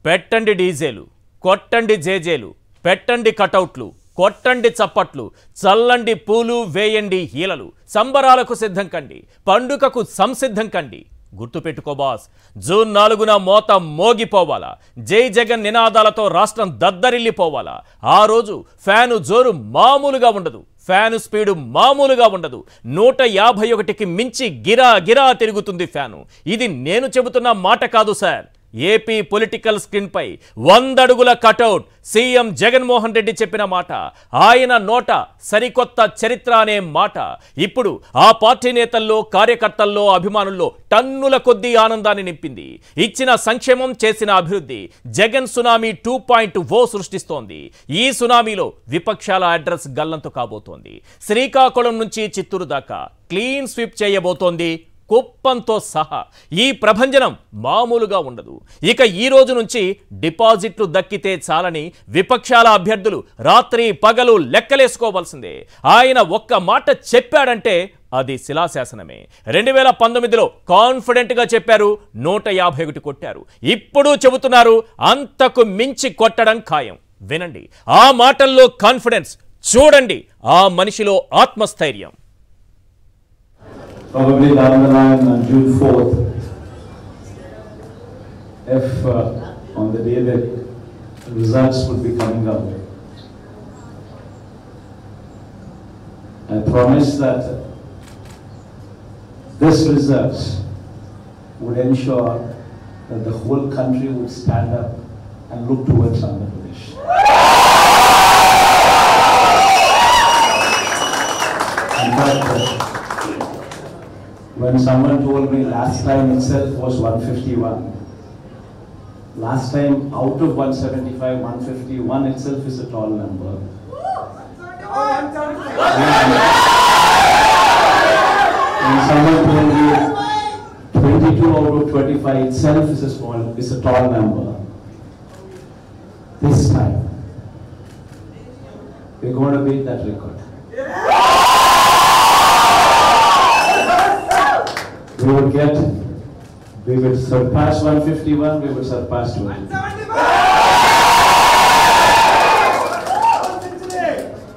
పెట్టండి డీజేలు, కొట్టండి జేజేలు, పెట్టండి కటౌట్లు, కొట్టండి చప్పట్లు, చల్లండి పూలు, వేయండి హీలలు, సంబరాలకు సిద్ధం కండి, పండుగకు సంసిద్ధం కండి. గుర్తుపెట్టుకో బాస్, జూన్ 4న మోత మోగిపోవాలా, జై జగన్ నినాదాలతో రాష్ట్రం దద్దరిల్లిపోవాలా. ఆ రోజు ఫ్యాను జోరు మామూలుగా ఉండదు, ఫ్యాను స్పీడు మామూలుగా ఉండదు. 151కి మించి గిరా గిరా తిరుగుతుంది ఫ్యాను. ఇది నేను చెబుతున్న మాట కాదు సార్. ఏపీ పొలిటికల్ స్క్రీన్ పై 100 అడుగుల కటౌట్ సీఎం జగన్మోహన్ రెడ్డి చెప్పిన మాట. ఆయన నోట సరికొత్త చరిత్ర అనే మాట ఇప్పుడు ఆ పార్టీ నేతల్లో, కార్యకర్తల్లో, అభిమానుల్లో టన్నుల కొద్దీ ఆనందాన్ని నింపింది. ఇచ్చిన సంక్షేమం, చేసిన అభివృద్ధి జగన్ సునామీ 2.0 సృష్టిస్తోంది. ఈ సునామీలో విపక్షాల అడ్రస్ గల్లంతు కాబోతోంది. శ్రీకాకుళం నుంచి చిత్తూరు దాకా క్లీన్ స్వీప్ చేయబోతోంది కుప్పంతో సహా. ఈ ప్రభంజనం మామూలుగా ఉండదు. ఇక ఈ రోజు నుంచి డిపాజిట్లు దక్కితే చాలని విపక్షాల అభ్యర్థులు రాత్రి పగలు లెక్కలేసుకోవాల్సిందే. ఆయన ఒక్క మాట చెప్పాడంటే అది శిలాశాసనమే. 2019లో కాన్ఫిడెంట్గా చెప్పారు, 151 కొట్టారు. ఇప్పుడు చెబుతున్నారు అంతకు మించి కొట్టడం ఖాయం. వినండి ఆ మాటల్లో కాన్ఫిడెన్స్, చూడండి ఆ మనిషిలో ఆత్మస్థైర్యం. Probably down the line on June 4th, if on the day that results would be coming out, I promise that this results would ensure that the whole country would stand up and look towards Andhra Pradesh. In fact, when someone told me last time itself was 151, last time out of 175, 151 itself is a tall number. When someone told me 22 out of 25 itself is a tall number. This time, we're going to beat that record. We will surpass 151, we will surpass 200.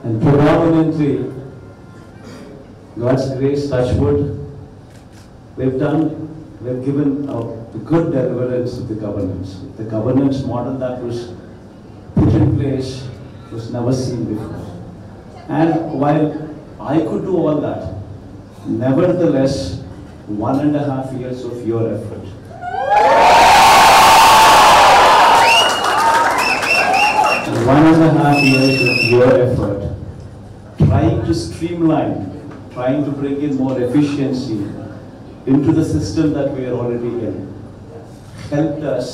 And predominantly, God's grace, touch wood, we've given a good deliverance of the governance. The governance model that was put in place was never seen before. And while I could do all that, nevertheless, 1.5 years of your effort. 1.5 years of your effort, trying to streamline, trying to bring in more efficiency into the system that we are already in, helped us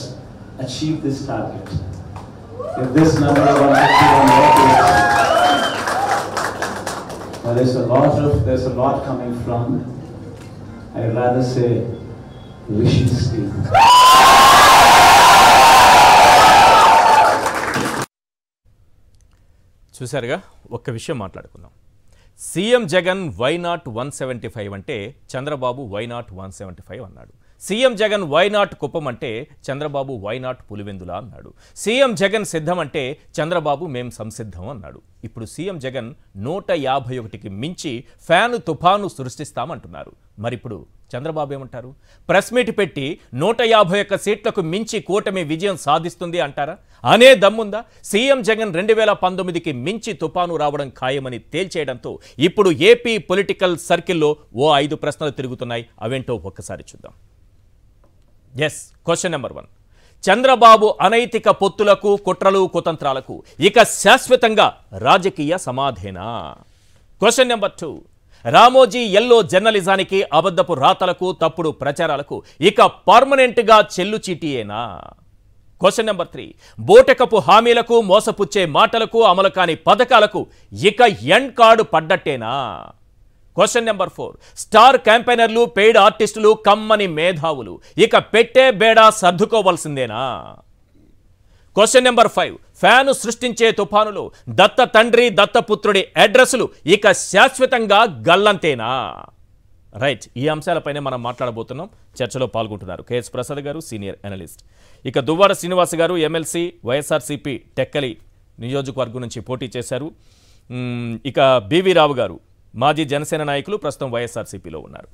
achieve this target. If this number of 151 there's a lot coming from, I'd rather say Rishi's team. చూసారుగా, ఒక్క విషయం మాట్లాడుకుందాం. CM Jagan why not 175 అంటే Chandrababu why not 175 అన్నాడు. CM Jagan why not Kuppam అంటే Chandrababu why not Pulivendula అన్నాడు. CM Jagan సిద్ధం అంటే చంద్రబాబు మేం సంసిద్ధం అన్నాడు. ఇప్పుడు సీఎం జగన్ 151కి మించి ఫ్యాను తుఫాను సృష్టిస్తామంటున్నారు. మరిప్పుడు చంద్రబాబు ఏమంటారు? ప్రెస్ మీట్ పెట్టి 151 సీట్లకు మించి కూటమి విజయం సాధిస్తుంది అంటారా? అనే దమ్ముందా? సీఎం జగన్ 2019కి మించి తుఫాను రావడం ఖాయమని తేల్చేయడంతో ఇప్పుడు ఏపీ పొలిటికల్ సర్కిల్లో ఓ 5 ప్రశ్నలు తిరుగుతున్నాయి. అవేంటో ఒక్కసారి చూద్దాం. ఎస్, క్వశ్చన్ నెంబర్ 1, చంద్రబాబు అనైతిక పొత్తులకు, కుట్రలు, కుతంత్రాలకు ఇక శాశ్వతంగా రాజకీయ సమాధేనా? క్వశ్చన్ నెంబర్ 2, రామోజీ ఎల్లో జర్నలిజానికి, అబద్ధపు రాతలకు, తప్పుడు ప్రచారాలకు ఇక పర్మనెంట్గా చెల్లుచీటీయేనా? క్వశ్చన్ నెంబర్ 3, బోటకపు హామీలకు, మోసపుచ్చే మాటలకు, అమలు కాని పథకాలకు ఇక ఎండ్ కార్డు పడ్డట్టేనా? క్వశ్చన్ నెంబర్ 4, స్టార్ క్యాంపెయినర్లు, పెయిడ్ ఆర్టిస్టులు, కమ్మని మేధావులు ఇక పెట్టే బేడా సర్దుకోవాల్సిందేనా? క్వశ్చన్ నెంబర్ 5, ఫ్యాను సృష్టించే తుఫానులు, దత్త తండ్రి, దత్తపుత్రుడి అడ్రస్లు ఇక శాశ్వతంగా గల్లంతేనా? రైట్, ఈ అంశాలపైనే మనం మాట్లాడబోతున్నాం. చర్చలో పాల్గొంటున్నారు కేఎస్ ప్రసాద్ గారు, సీనియర్ అనలిస్ట్. ఇక దువ్వాడ శ్రీనివాస్ గారు ఎమ్మెల్సీ, వైఎస్ఆర్సీపీ టెక్కలి నియోజకవర్గం నుంచి పోటీ చేశారు. ఇక బివి రావు గారు మాజీ జనసేన నాయకులు, ప్రస్తుతం వైఎస్ఆర్సీపీలో ఉన్నారు.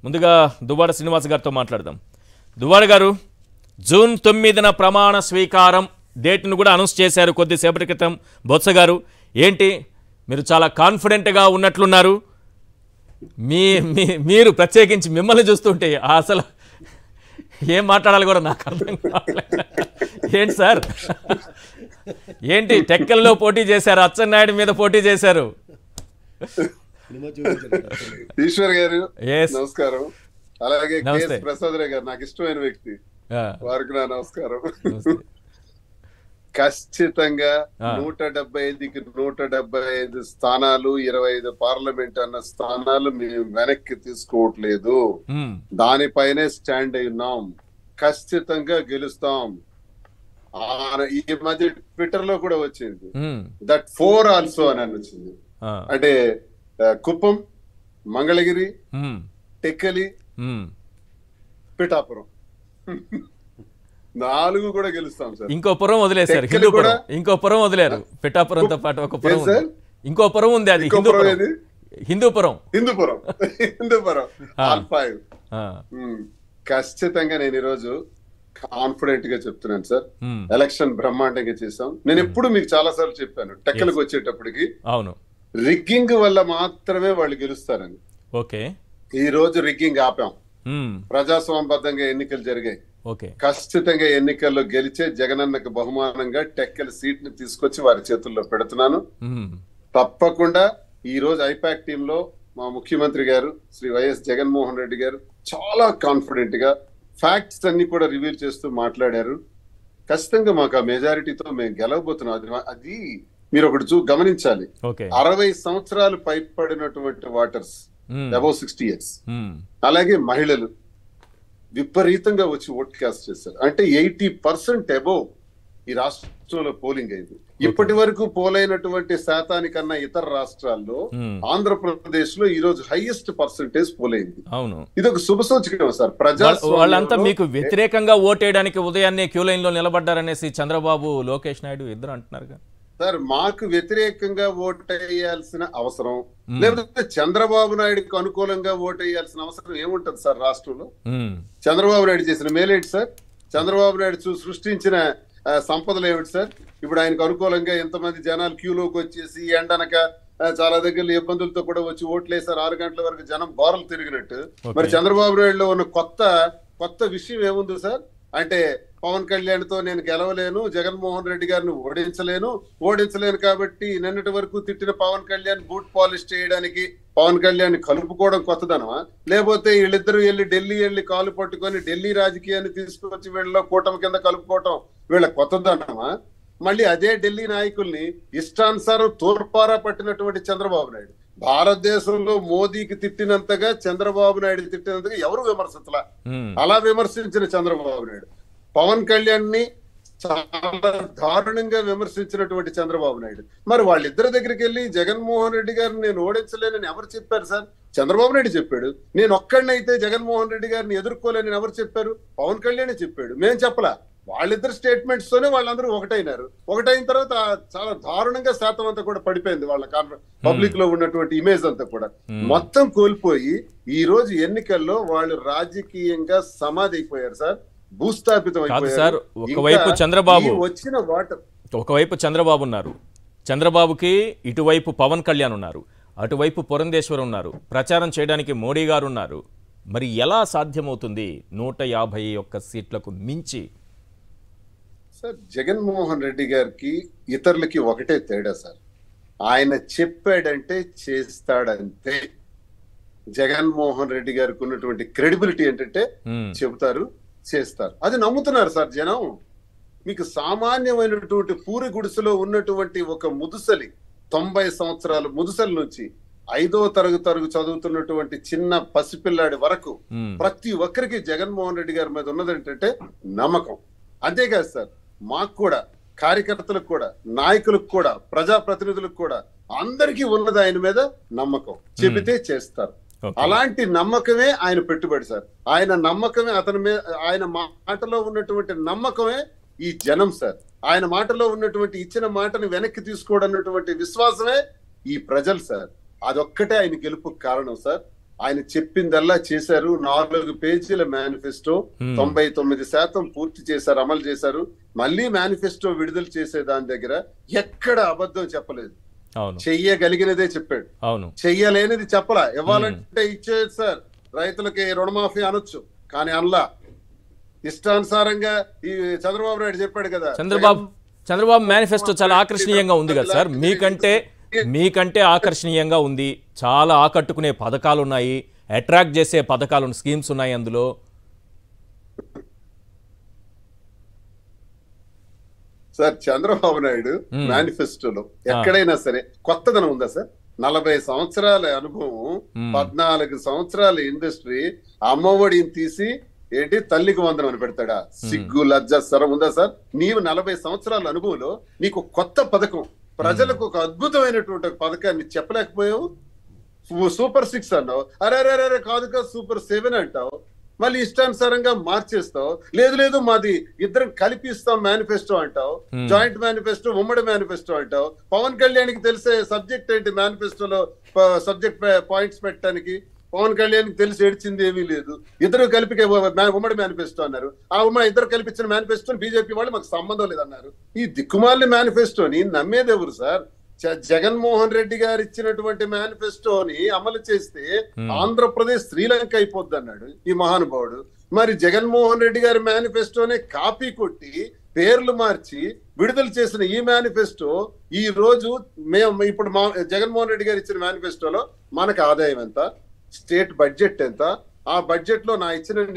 ముందుగా దువ్వాడ శ్రీనివాస్ గారితో మాట్లాడదాం. దువ్వాడ గారు, జూన్ 9న ప్రమాణ స్వీకారం డేట్ను కూడా అనౌన్స్ చేశారు కొద్దిసేపటి క్రితం బొత్స గారు. ఏంటి మీరు చాలా కాన్ఫిడెంట్గా ఉన్నట్లున్నారు. మీరు ప్రత్యేకించి మిమ్మల్ని చూస్తుంటే అసలు ఏం మాట్లాడాలి కూడా నాకు అర్థం కావట్లేదు. ఏంటి సార్, ఏంటి టెక్కల్లో పోటీ చేశారు, అచ్చెన్నాయుడు మీద పోటీ చేశారు. ఈశ్వర్ గారు నమస్కారం. అలాగే ప్రసాద్ రావు గారు నాకు ఇష్టమైన వ్యక్తి, వారికి నా నమస్కారం. ఖచ్చితంగా 175కి 175 స్థానాలు, 25 పార్లమెంట్ అన్న స్థానాలు మేము వెనక్కి తీసుకోవట్లేదు. దానిపైనే స్టాండ్ అయి ఉన్నాం. ఖచ్చితంగా గెలుస్తాం. ఈ మధ్య ట్విట్టర్ లో కూడా వచ్చింది దట్ 4 ఆల్సో అని వచ్చింది. అంటే కుప్పం, మంగళగిరి, టెక్కలి, పిఠాపురం 4 కూడా గెలుస్తాం సార్. ఇంకో పురం వదిలేశారు, ఇంకో పురం వదిలేరు. పిఠాపురంతో పాటు ఒక పురం, ఇంకో పురం ఉంది, అది హిందూపురం. ఆల్ 5. ఖచ్చితంగా నేను ఈరోజు కాన్ఫిడెంట్ గా చెప్తున్నాను సార్. ఎలక్షన్ బ్రహ్మాండంగా చేశాం. నేను ఎప్పుడు మీకు చాలా సార్లు చెప్పాను, టెక్కలకు వచ్చేటప్పటికి అవును రిగ్గింగ్ వల్ల మాత్రమే వాళ్ళు గెలుస్తారని. ఓకే, ఈ రోజు రిగ్గింగ్ ఆపాం. ప్రజాస్వామ్యబద్ధంగా ఎన్నికలు జరిగాయి. ఖచ్చితంగా ఎన్నికల్లో గెలిచే జగనన్నకు బహుమానంగా టెక్కల సీట్ ని తీసుకొచ్చి వారి చేతుల్లో పెడుతున్నాను. తప్పకుండా ఈ రోజు ఐపాక్ టీమ్ లో మా ముఖ్యమంత్రి గారు శ్రీ వైఎస్ జగన్మోహన్ రెడ్డి గారు చాలా కాన్ఫిడెంట్ గా ఫ్యాక్ట్స్ అన్ని కూడా రివీల్ చేస్తూ మాట్లాడారు. ఖచ్చితంగా మాకు ఆ మెజారిటీతో మేము గెలవబోతున్నాం. అది మీరు ఒకటి గమనించాలి. 60 సంవత్సరాలు పైపడినటువంటి వాటర్స్, అబౌవ్ 60 years, అలాగే మహిళలు విపరీతంగా వచ్చి ఓట్ కాస్ట్ చేశారు. అంటే 80% అబోవ్ ఈ రాష్ట్రంలో పోలింగ్ అయింది. ఇప్పటి వరకు పోలైనటువంటి శాతానికన్నా ఇతర రాష్ట్రాల్లో ఆంధ్రప్రదేశ్ లో ఈ రోజు హైయెస్ట్ పర్సెంటేజ్ పోలైంది. అవును, ఇది ఒక శుభ సూచకం సార్. వాళ్ళంతా మీకు వ్యతిరేకంగా ఓటేయడానికి ఉదయాన్నే క్యూ లైన్ లో నిలబడ్డారనేసి చంద్రబాబు, లోకేష్ నాయుడు ఇద్దరు అంటున్నారు సార్. మాకు వ్యతిరేకంగా ఓటేయాల్సిన అవసరం, లేకపోతే చంద్రబాబు నాయుడుకి అనుకూలంగా ఓటేయాల్సిన అవసరం ఏముంటది సార్ రాష్ట్రంలో? చంద్రబాబు నాయుడు చేసిన మేలేంటి సార్? చంద్రబాబు నాయుడు సృష్టించిన సంపదలు ఏమిటి సార్? ఇప్పుడు ఆయనకు అనుకూలంగా ఎంతమంది జనాలు క్యూలోకి వచ్చేసి ఎండనక చాలా దగ్గర ఇబ్బందులతో కూడా వచ్చి ఓట్లేసారు. 6 గంటల వరకు జనం బారులు తిరిగినట్టు. మరి చంద్రబాబు నాయుడులో ఉన్న కొత్త విషయం ఏముంది సార్? అంటే పవన్ కళ్యాణ్ తో నేను గెలవలేను, జగన్మోహన్ రెడ్డి గారిని ఓడించలేను కాబట్టి నిన్నటి వరకు తిట్టిన పవన్ కళ్యాణ్ బూట్ పాలిష్ చేయడానికి పవన్ కళ్యాణ్ కలుపుకోవడం కొత్తదనమా? లేకపోతే వీళ్ళిద్దరూ ఢిల్లీ వెళ్ళి కాలు పట్టుకొని ఢిల్లీ రాజకీయాన్ని తీసుకొచ్చి వీళ్ళలో కూటమి కింద కలుపుకోవటం వీళ్ళ కొత్తదనమా? మళ్ళీ అదే ఢిల్లీ నాయకుల్ని ఇష్టానుసారం తోర్పారా పట్టినటువంటి చంద్రబాబు నాయుడు భారతదేశంలో మోదీకి తిట్టినంతగా చంద్రబాబు నాయుడు తిట్టినంతగా ఎవరు విమర్శించలా. అలా విమర్శించిన చంద్రబాబు నాయుడు పవన్ కళ్యాణ్ ని చాలా దారుణంగా విమర్శించినటువంటి చంద్రబాబు నాయుడు. మరి వాళ్ళిద్దరి దగ్గరికి వెళ్ళి జగన్మోహన్ రెడ్డి గారిని నేను ఓడించలేనని ఎవరు చెప్పారు సార్? చంద్రబాబు నాయుడు చెప్పాడు. నేను ఒక్కడినైతే జగన్మోహన్ రెడ్డి గారిని ఎదుర్కోలేనని ఎవరు చెప్పారు? పవన్ కళ్యాణ్ చెప్పాడు. మేము చెప్పలా. వాళ్ళిద్దరు స్టేట్మెంట్స్ తోనే వాళ్ళందరూ ఒకటైనారు. ఒకటైన తర్వాత చాలా దారుణంగా శాతం అంతా కూడా పడిపోయింది. వాళ్ళ పబ్లిక్ లో ఉన్నటువంటి ఇమేజ్ అంతా కూడా మొత్తం కోల్పోయి ఈ రోజు ఎన్నికల్లో వాళ్ళు రాజకీయంగా సమాధి అయిపోయారు సార్, భూస్థాపితం అయిపోయారు. ఒకవైపు చంద్రబాబు వచ్చిన వాటర్, ఒకవైపు చంద్రబాబు ఉన్నారు, చంద్రబాబుకి ఇటువైపు పవన్ కళ్యాణ్ ఉన్నారు, అటువైపు పురంధేశ్వర్ ఉన్నారు, ప్రచారం చేయడానికి మోడీ గారు ఉన్నారు. మరి ఎలా సాధ్యమవుతుంది 151 సీట్లకు మించి? సార్ జగన్మోహన్ రెడ్డి గారికి ఇతరులకి ఒకటే తేడా సార్, ఆయన చెప్పాడంటే చేస్తాడంతే. జగన్మోహన్ రెడ్డి గారికి ఉన్నటువంటి క్రెడిబిలిటీ ఏంటంటే చెబుతారు, చేస్తారు. అది నమ్ముతున్నారు సార్ జనం. మీకు సామాన్యమైనటువంటి పూరి గుడిసెలో ఉన్నటువంటి ఒక ముదుసలి 90 సంవత్సరాలు ముదుసలి నుంచి 5వ తరగతి చదువుతున్నటువంటి చిన్న పసిపిల్లాడి వరకు ప్రతి ఒక్కరికి జగన్మోహన్ రెడ్డి గారి మీద ఉన్నది ఏంటంటే నమ్మకం. అంతేకాదు సార్, మాకు కూడా, కార్యకర్తలకు కూడా, నాయకులకు కూడా, ప్రజాప్రతినిధులకు కూడా అందరికీ ఉన్నది ఆయన మీద నమ్మకం. చెబితే చేస్తారు. అలాంటి నమ్మకమే ఆయన పెట్టుబడి సార్. ఆయన నమ్మకమే అతని మీద, ఆయన మాటలో ఉన్నటువంటి నమ్మకమే ఈ జనం సార్. ఆయన మాటలో ఉన్నటువంటి ఇచ్చిన మాటను వెనక్కి తీసుకోవడన్నటువంటి విశ్వాసమే ఈ ప్రజలు సార్. అదొక్కటే ఆయన గెలుపుకు కారణం సార్. ఆయన చెప్పిందల్లా చేశారు. 4 పేజీల మేనిఫెస్టో 99% పూర్తి చేశారు, అమలు చేశారు. మళ్ళీ మేనిఫెస్టో విడుదల చేసే దాని దగ్గర ఎక్కడ అబద్ధం చెప్పలేదు. చెయ్యగలిగినదే చెప్పాడు, చెయ్యలేనిది చెప్పలా. ఇవ్వాలంటే ఇచ్చేది సార్. రైతులకి రుణమాఫీ అనొచ్చు, కానీ అనలా. ఇష్టానుసారంగా ఈ చంద్రబాబు నాయుడు చెప్పాడు కదా. చంద్రబాబు మేనిఫెస్టో చాలా ఆకర్షణీయంగా ఉంది కదా సార్. మీకంటే ఆకర్షణీయంగా ఉంది. చాలా ఆకట్టుకునే పథకాలు ఉన్నాయి, అట్రాక్ట్ చేసే పథకాలు, స్కీమ్స్ ఉన్నాయి అందులో. సార్ చంద్రబాబు నాయుడు మేనిఫెస్టోలో ఎక్కడైనా సరే కొత్తదనం ఉందా సార్? 40 సంవత్సరాల అనుభవం, 14 సంవత్సరాల ఇండస్ట్రీ, అమ్మఒడిని తీసి ఏంటి తల్లికి వందనం అని పెడతాడా? సిగ్గు లజ్జ సరం ఉందా సార్? నీవు 40 సంవత్సరాల అనుభవంలో నీకు కొత్త పథకం, ప్రజలకు ఒక అద్భుతమైనటువంటి పథకాన్ని చెప్పలేకపోయావు. సూపర్ 6 అన్నావు, అరే కాదు కాదు సూపర్ 7 అంటావు. మళ్ళీ ఇష్టానుసారంగా మార్చేస్తావు. లేదు మాది ఇద్దరం కలిపిస్తాం మేనిఫెస్టో అంటావు. జాయింట్ మేనిఫెస్టో, ఉమ్మడి మేనిఫెస్టో అంటావు. పవన్ కళ్యాణ్కి తెలిసే సబ్జెక్ట్ ఏంటి మేనిఫెస్టోలో సబ్జెక్ట్ పాయింట్స్ పెట్టడానికి? పవన్ కళ్యాణ్కి తెలిసి ఏడ్చింది ఏమీ లేదు. ఇద్దరు కలిపి ఉమ్మడి మేనిఫెస్టో అన్నారు. ఆ ఇద్దరు కల్పించిన మేనిఫెస్టో బీజేపీ వాళ్ళు మాకు సంబంధం లేదన్నారు. ఈ దిక్కుమాలిన మేనిఫెస్టోని నమ్మేది ఎవరు సార్? జగన్మోహన్ రెడ్డి గారు ఇచ్చినటువంటి మేనిఫెస్టోని అమలు చేస్తే ఆంధ్రప్రదేశ్ శ్రీలంక అయిపోద్ది అన్నాడు ఈ మహానుభావుడు. మరి జగన్మోహన్ రెడ్డి గారి మేనిఫెస్టోనే కాపీ కొట్టి పేర్లు మార్చి విడుదల చేసిన ఈ మేనిఫెస్టో ఈ రోజు మేము ఇప్పుడు జగన్మోహన్ రెడ్డి గారు ఇచ్చిన మేనిఫెస్టోలో మనకు ఆదాయం ఎంత, స్టేట్ బడ్జెట్ ఎంత, ఆ బడ్జెట్ లో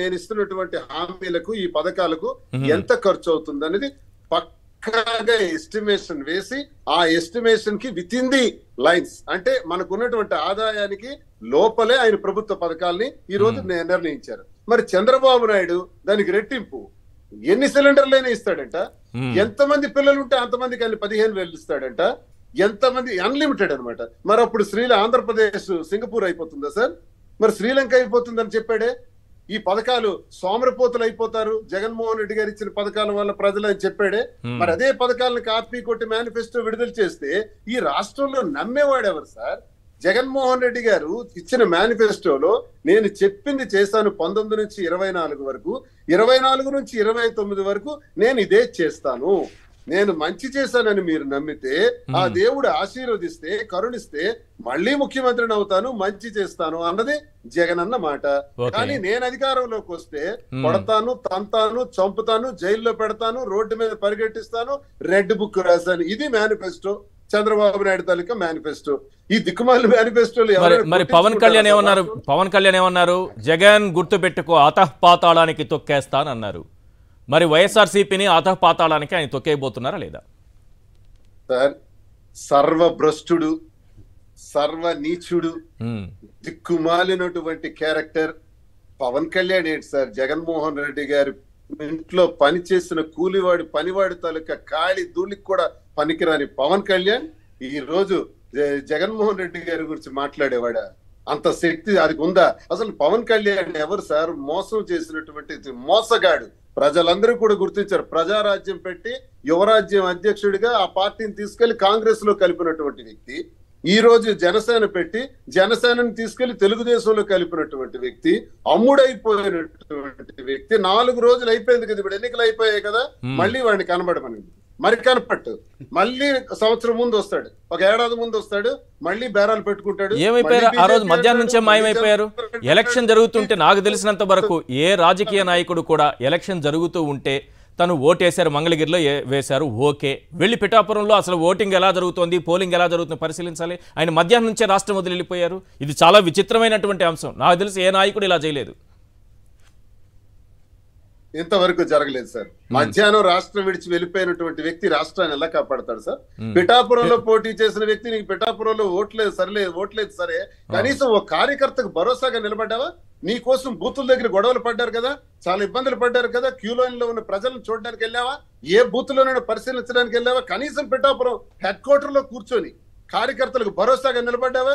నేను ఇస్తున్నటువంటి హామీలకు, ఈ పథకాలకు ఎంత ఖర్చు అవుతుంది అనేది పక్కాగా ఎస్టిమేషన్ వేసి, ఆ ఎస్టిమేషన్ కి విత్ ఇన్ ది లైన్స్, అంటే మనకున్నటువంటి ఆదాయానికి లోపలే ఆయన ప్రభుత్వ పథకాల్ని ఈ రోజు నిర్ణయించారు. మరి చంద్రబాబు నాయుడు దానికి రెట్టింపు ఎన్ని సిలిండర్లైనా ఇస్తాడంట. ఎంతమంది పిల్లలు ఉంటే అంతమందికి ఆయన 15,000 ఇస్తాడంట. ఎంతమంది అన్లిమిటెడ్ అనమాట. మరి అప్పుడు ఆంధ్రప్రదేశ్ సింగపూర్ అయిపోతుందా సార్? మరి శ్రీలంక అయిపోతుందని చెప్పాడే. ఈ పథకాలు సోమరపోతులు అయిపోతారు జగన్మోహన్ రెడ్డి గారు ఇచ్చిన పథకాల వల్ల ప్రజలు అని చెప్పాడే. మరి అదే పథకాలను కాపీ కొట్టి మేనిఫెస్టో విడుదల చేస్తే ఈ రాష్ట్రంలో నమ్మేవాడెవరు సార్? జగన్మోహన్ రెడ్డి గారు ఇచ్చిన మేనిఫెస్టోలో నేను చెప్పింది చేశాను 19 నుంచి 24 వరకు, 24 నుంచి 29 వరకు నేను ఇదే చేస్తాను, నేను మంచి చేశానని మీరు నమ్మితే, ఆ దేవుడు ఆశీర్వదిస్తే, కరుణిస్తే మళ్ళీ ముఖ్యమంత్రిని అవుతాను, మంచి చేస్తాను అన్నది జగన్ అన్న మాట. కానీ నేను అధికారంలోకి వస్తే కొడతాను, తంతాను, చంపుతాను, జైల్లో పెడతాను, రోడ్డు మీద పరిగెట్టిస్తాను, రెడ్ బుక్ రాశాను. ఇది మేనిఫెస్టో, చంద్రబాబు నాయుడు తాలూకా మేనిఫెస్టో. ఈ దిక్కుమాల మేనిఫెస్టోలు మరి పవన్ కళ్యాణ్ ఏమన్నారు? జగన్ గుర్తు పెట్టుకో అతఃపాతాళానికి తొక్కేస్తానన్నారు. మరి వైఎస్ఆర్సీపీని అతఃపాతాళానికి ఆయన తొక్కేయబోతున్నారా లేదా? సార్ సర్వభ్రష్టుడు, సర్వనీచుడు, దిక్కుమాలినటువంటి క్యారెక్టర్ పవన్ కళ్యాణ్ ఏంటి సార్? జగన్మోహన్ రెడ్డి గారి ఇంట్లో పనిచేసిన కూలివాడి పనివాడి తాలూకా కాళీ ధూళికి కూడా పనికిరాని పవన్ కళ్యాణ్ ఈ రోజు జగన్మోహన్ రెడ్డి గారి గురించి మాట్లాడేవాడా? అంత శక్తి అది ఉందా? అసలు పవన్ కళ్యాణ్ ఎవరు సార్? మోసం చేసినటువంటి మోసగాడు. ప్రజలందరూ కూడా గుర్తించారు. ప్రజారాజ్యం పెట్టి యువరాజ్యం అధ్యక్షుడిగా ఆ పార్టీని తీసుకెళ్లి కాంగ్రెస్ లో కలిపినటువంటి వ్యక్తి, ఈ రోజు జనసేన పెట్టి జనసేనని తీసుకెళ్లి తెలుగుదేశంలో కలిపినటువంటి వ్యక్తి, అమ్ముడైపోయినటువంటి వ్యక్తి. 4 రోజులు అయిపోయింది కదా, ఇప్పుడు ఎన్నికలు అయిపోయాయి కదా, మళ్ళీ వాడిని కనబడమనింది. మరి కనపట్టు మళ్ళీ సంవత్సరం ముందు వస్తాడు, ఒక ఏడాది ముందు వస్తాడు, మళ్ళీ బేరాలు పెట్టుకుంటాడు. ఏమైపోయారు? ఆ రోజు మధ్యాహ్నం నుంచే మాయమైపోయారు. ఎలక్షన్ జరుగుతుంటే నాకు తెలిసినంత వరకు ఏ రాజకీయ నాయకుడు కూడా ఎలక్షన్ జరుగుతూ ఉంటే తను ఓటేశారు, మంగళగిరిలో వేశారు, ఓకే, వెళ్ళి పిఠాపురంలో అసలు ఓటింగ్ ఎలా జరుగుతోంది, పోలింగ్ ఎలా జరుగుతుందో పరిశీలించాలి. ఆయన మధ్యాహ్నం నుంచే రాష్ట్రం వదిలి వెళ్ళిపోయారు. ఇది చాలా విచిత్రమైనటువంటి అంశం. నాకు తెలిసి ఏ నాయకుడు ఇలా చేయలేదు. ఇంతవరకు జరగలేదు సార్. మధ్యాహ్నం రాష్ట్రం విడిచి వెళ్ళిపోయినటువంటి వ్యక్తి రాష్ట్రాన్ని ఎలా కాపాడతాడు సార్? పిఠాపురంలో పోటీ చేసిన వ్యక్తి నీకు పిఠాపురంలో ఓట్లేదు సరే, కనీసం ఒక కార్యకర్తకు భరోసాగా నిలబడ్డావా? నీ కోసం బూతుల దగ్గర గొడవలు పడ్డారు కదా, చాలా ఇబ్బందులు పడ్డారు కదా, క్యూ లైన్ లో ఉన్న ప్రజలను చూడడానికి వెళ్ళావా? ఏ బూత్ లోనైనా పరిశీలించడానికి వెళ్ళావా? కనీసం పిఠాపురం హెడ్ క్వార్టర్ లో కూర్చొని కార్యకర్తలకు భరోసాగా నిలబడ్డావా?